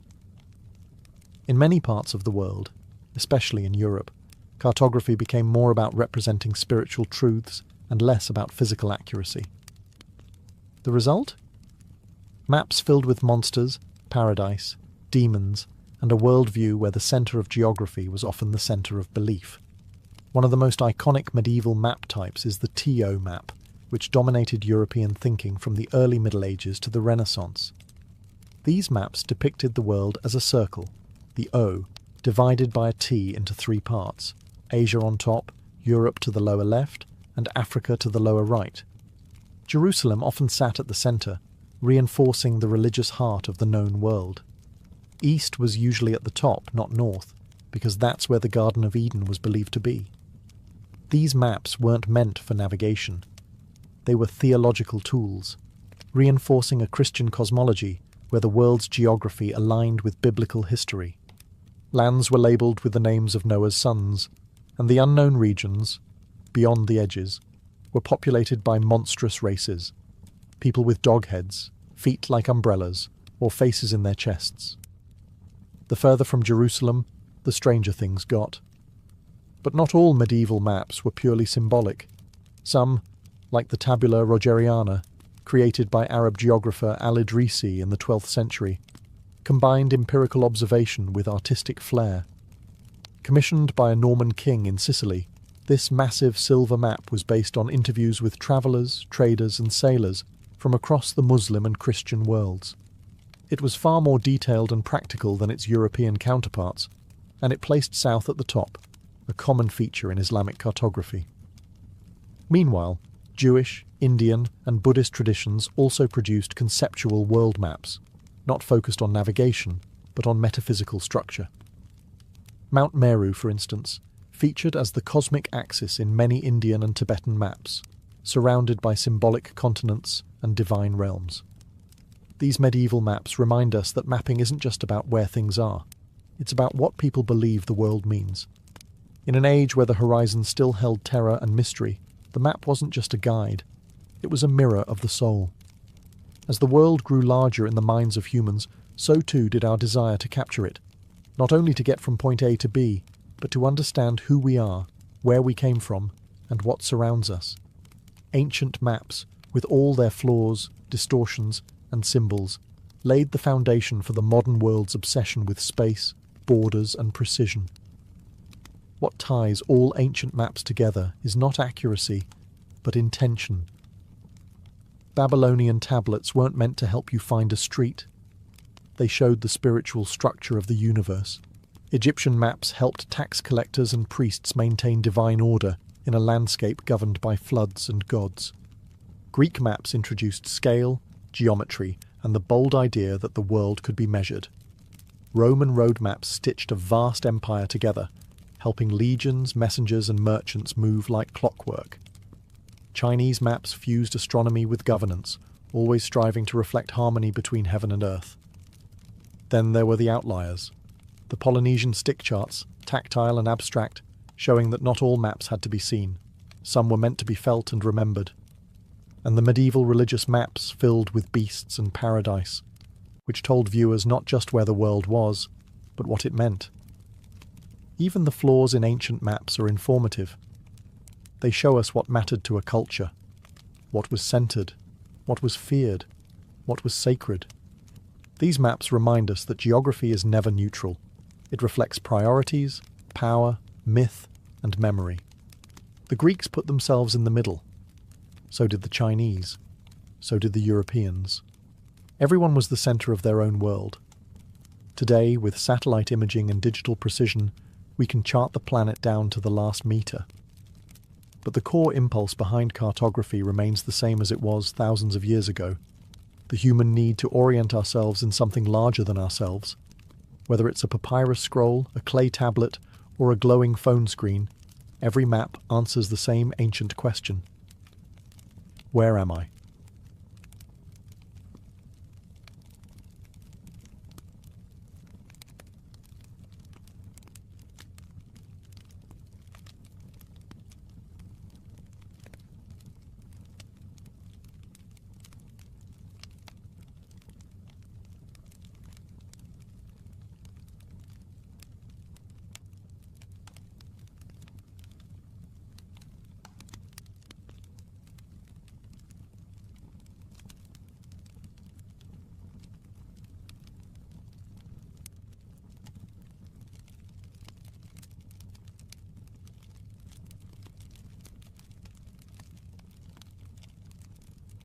In many parts of the world, especially in Europe, cartography became more about representing spiritual truths and less about physical accuracy. The result? Maps filled with monsters, paradise, demons, and a worldview where the centre of geography was often the centre of belief. One of the most iconic medieval map types is the TO map, which dominated European thinking from the early Middle Ages to the Renaissance. These maps depicted the world as a circle, the O, divided by a T into three parts, Asia on top, Europe to the lower left, and Africa to the lower right. Jerusalem often sat at the centre, reinforcing the religious heart of the known world. East was usually at the top, not north, because that's where the Garden of Eden was believed to be. These maps weren't meant for navigation. They were theological tools, reinforcing a Christian cosmology where the world's geography aligned with biblical history. Lands were labelled with the names of Noah's sons, and the unknown regions, beyond the edges, were populated by monstrous races, people with dog heads, feet like umbrellas, or faces in their chests. The further from Jerusalem, the stranger things got. But not all medieval maps were purely symbolic. Some, like the Tabula Rogeriana, created by Arab geographer al-Idrisi in the 12th century, combined empirical observation with artistic flair. Commissioned by a Norman king in Sicily, this massive silver map was based on interviews with travellers, traders and sailors from across the Muslim and Christian worlds. It was far more detailed and practical than its European counterparts, and it placed south at the top, a common feature in Islamic cartography. Meanwhile, Jewish, Indian and Buddhist traditions also produced conceptual world maps, not focused on navigation, but on metaphysical structure. Mount Meru, for instance, featured as the cosmic axis in many Indian and Tibetan maps, surrounded by symbolic continents and divine realms. These medieval maps remind us that mapping isn't just about where things are, it's about what people believe the world means. In an age where the horizon still held terror and mystery, the map wasn't just a guide, it was a mirror of the soul. As the world grew larger in the minds of humans, so too did our desire to capture it, not only to get from point A to B, but to understand who we are, where we came from, and what surrounds us. Ancient maps, with all their flaws, distortions, and symbols, laid the foundation for the modern world's obsession with space, borders, and precision. What ties all ancient maps together is not accuracy, but intention. Babylonian tablets weren't meant to help you find a street. They showed the spiritual structure of the universe. Egyptian maps helped tax collectors and priests maintain divine order in a landscape governed by floods and gods. Greek maps introduced scale, geometry, and the bold idea that the world could be measured. Roman road maps stitched a vast empire together, helping legions, messengers, and merchants move like clockwork. Chinese maps fused astronomy with governance, always striving to reflect harmony between heaven and earth. Then there were the outliers. The Polynesian stick charts, tactile and abstract, showing that not all maps had to be seen. Some were meant to be felt and remembered. And the medieval religious maps filled with beasts and paradise, which told viewers not just where the world was, but what it meant. Even the flaws in ancient maps are informative. They show us what mattered to a culture, what was centered, what was feared, what was sacred. These maps remind us that geography is never neutral. It reflects priorities, power, myth, and memory. The Greeks put themselves in the middle. So did the Chinese. So did the Europeans. Everyone was the center of their own world. Today, with satellite imaging and digital precision, we can chart the planet down to the last meter. But the core impulse behind cartography remains the same as it was thousands of years ago. The human need to orient ourselves in something larger than ourselves. Whether it's a papyrus scroll, a clay tablet, or a glowing phone screen, every map answers the same ancient question. Where am I?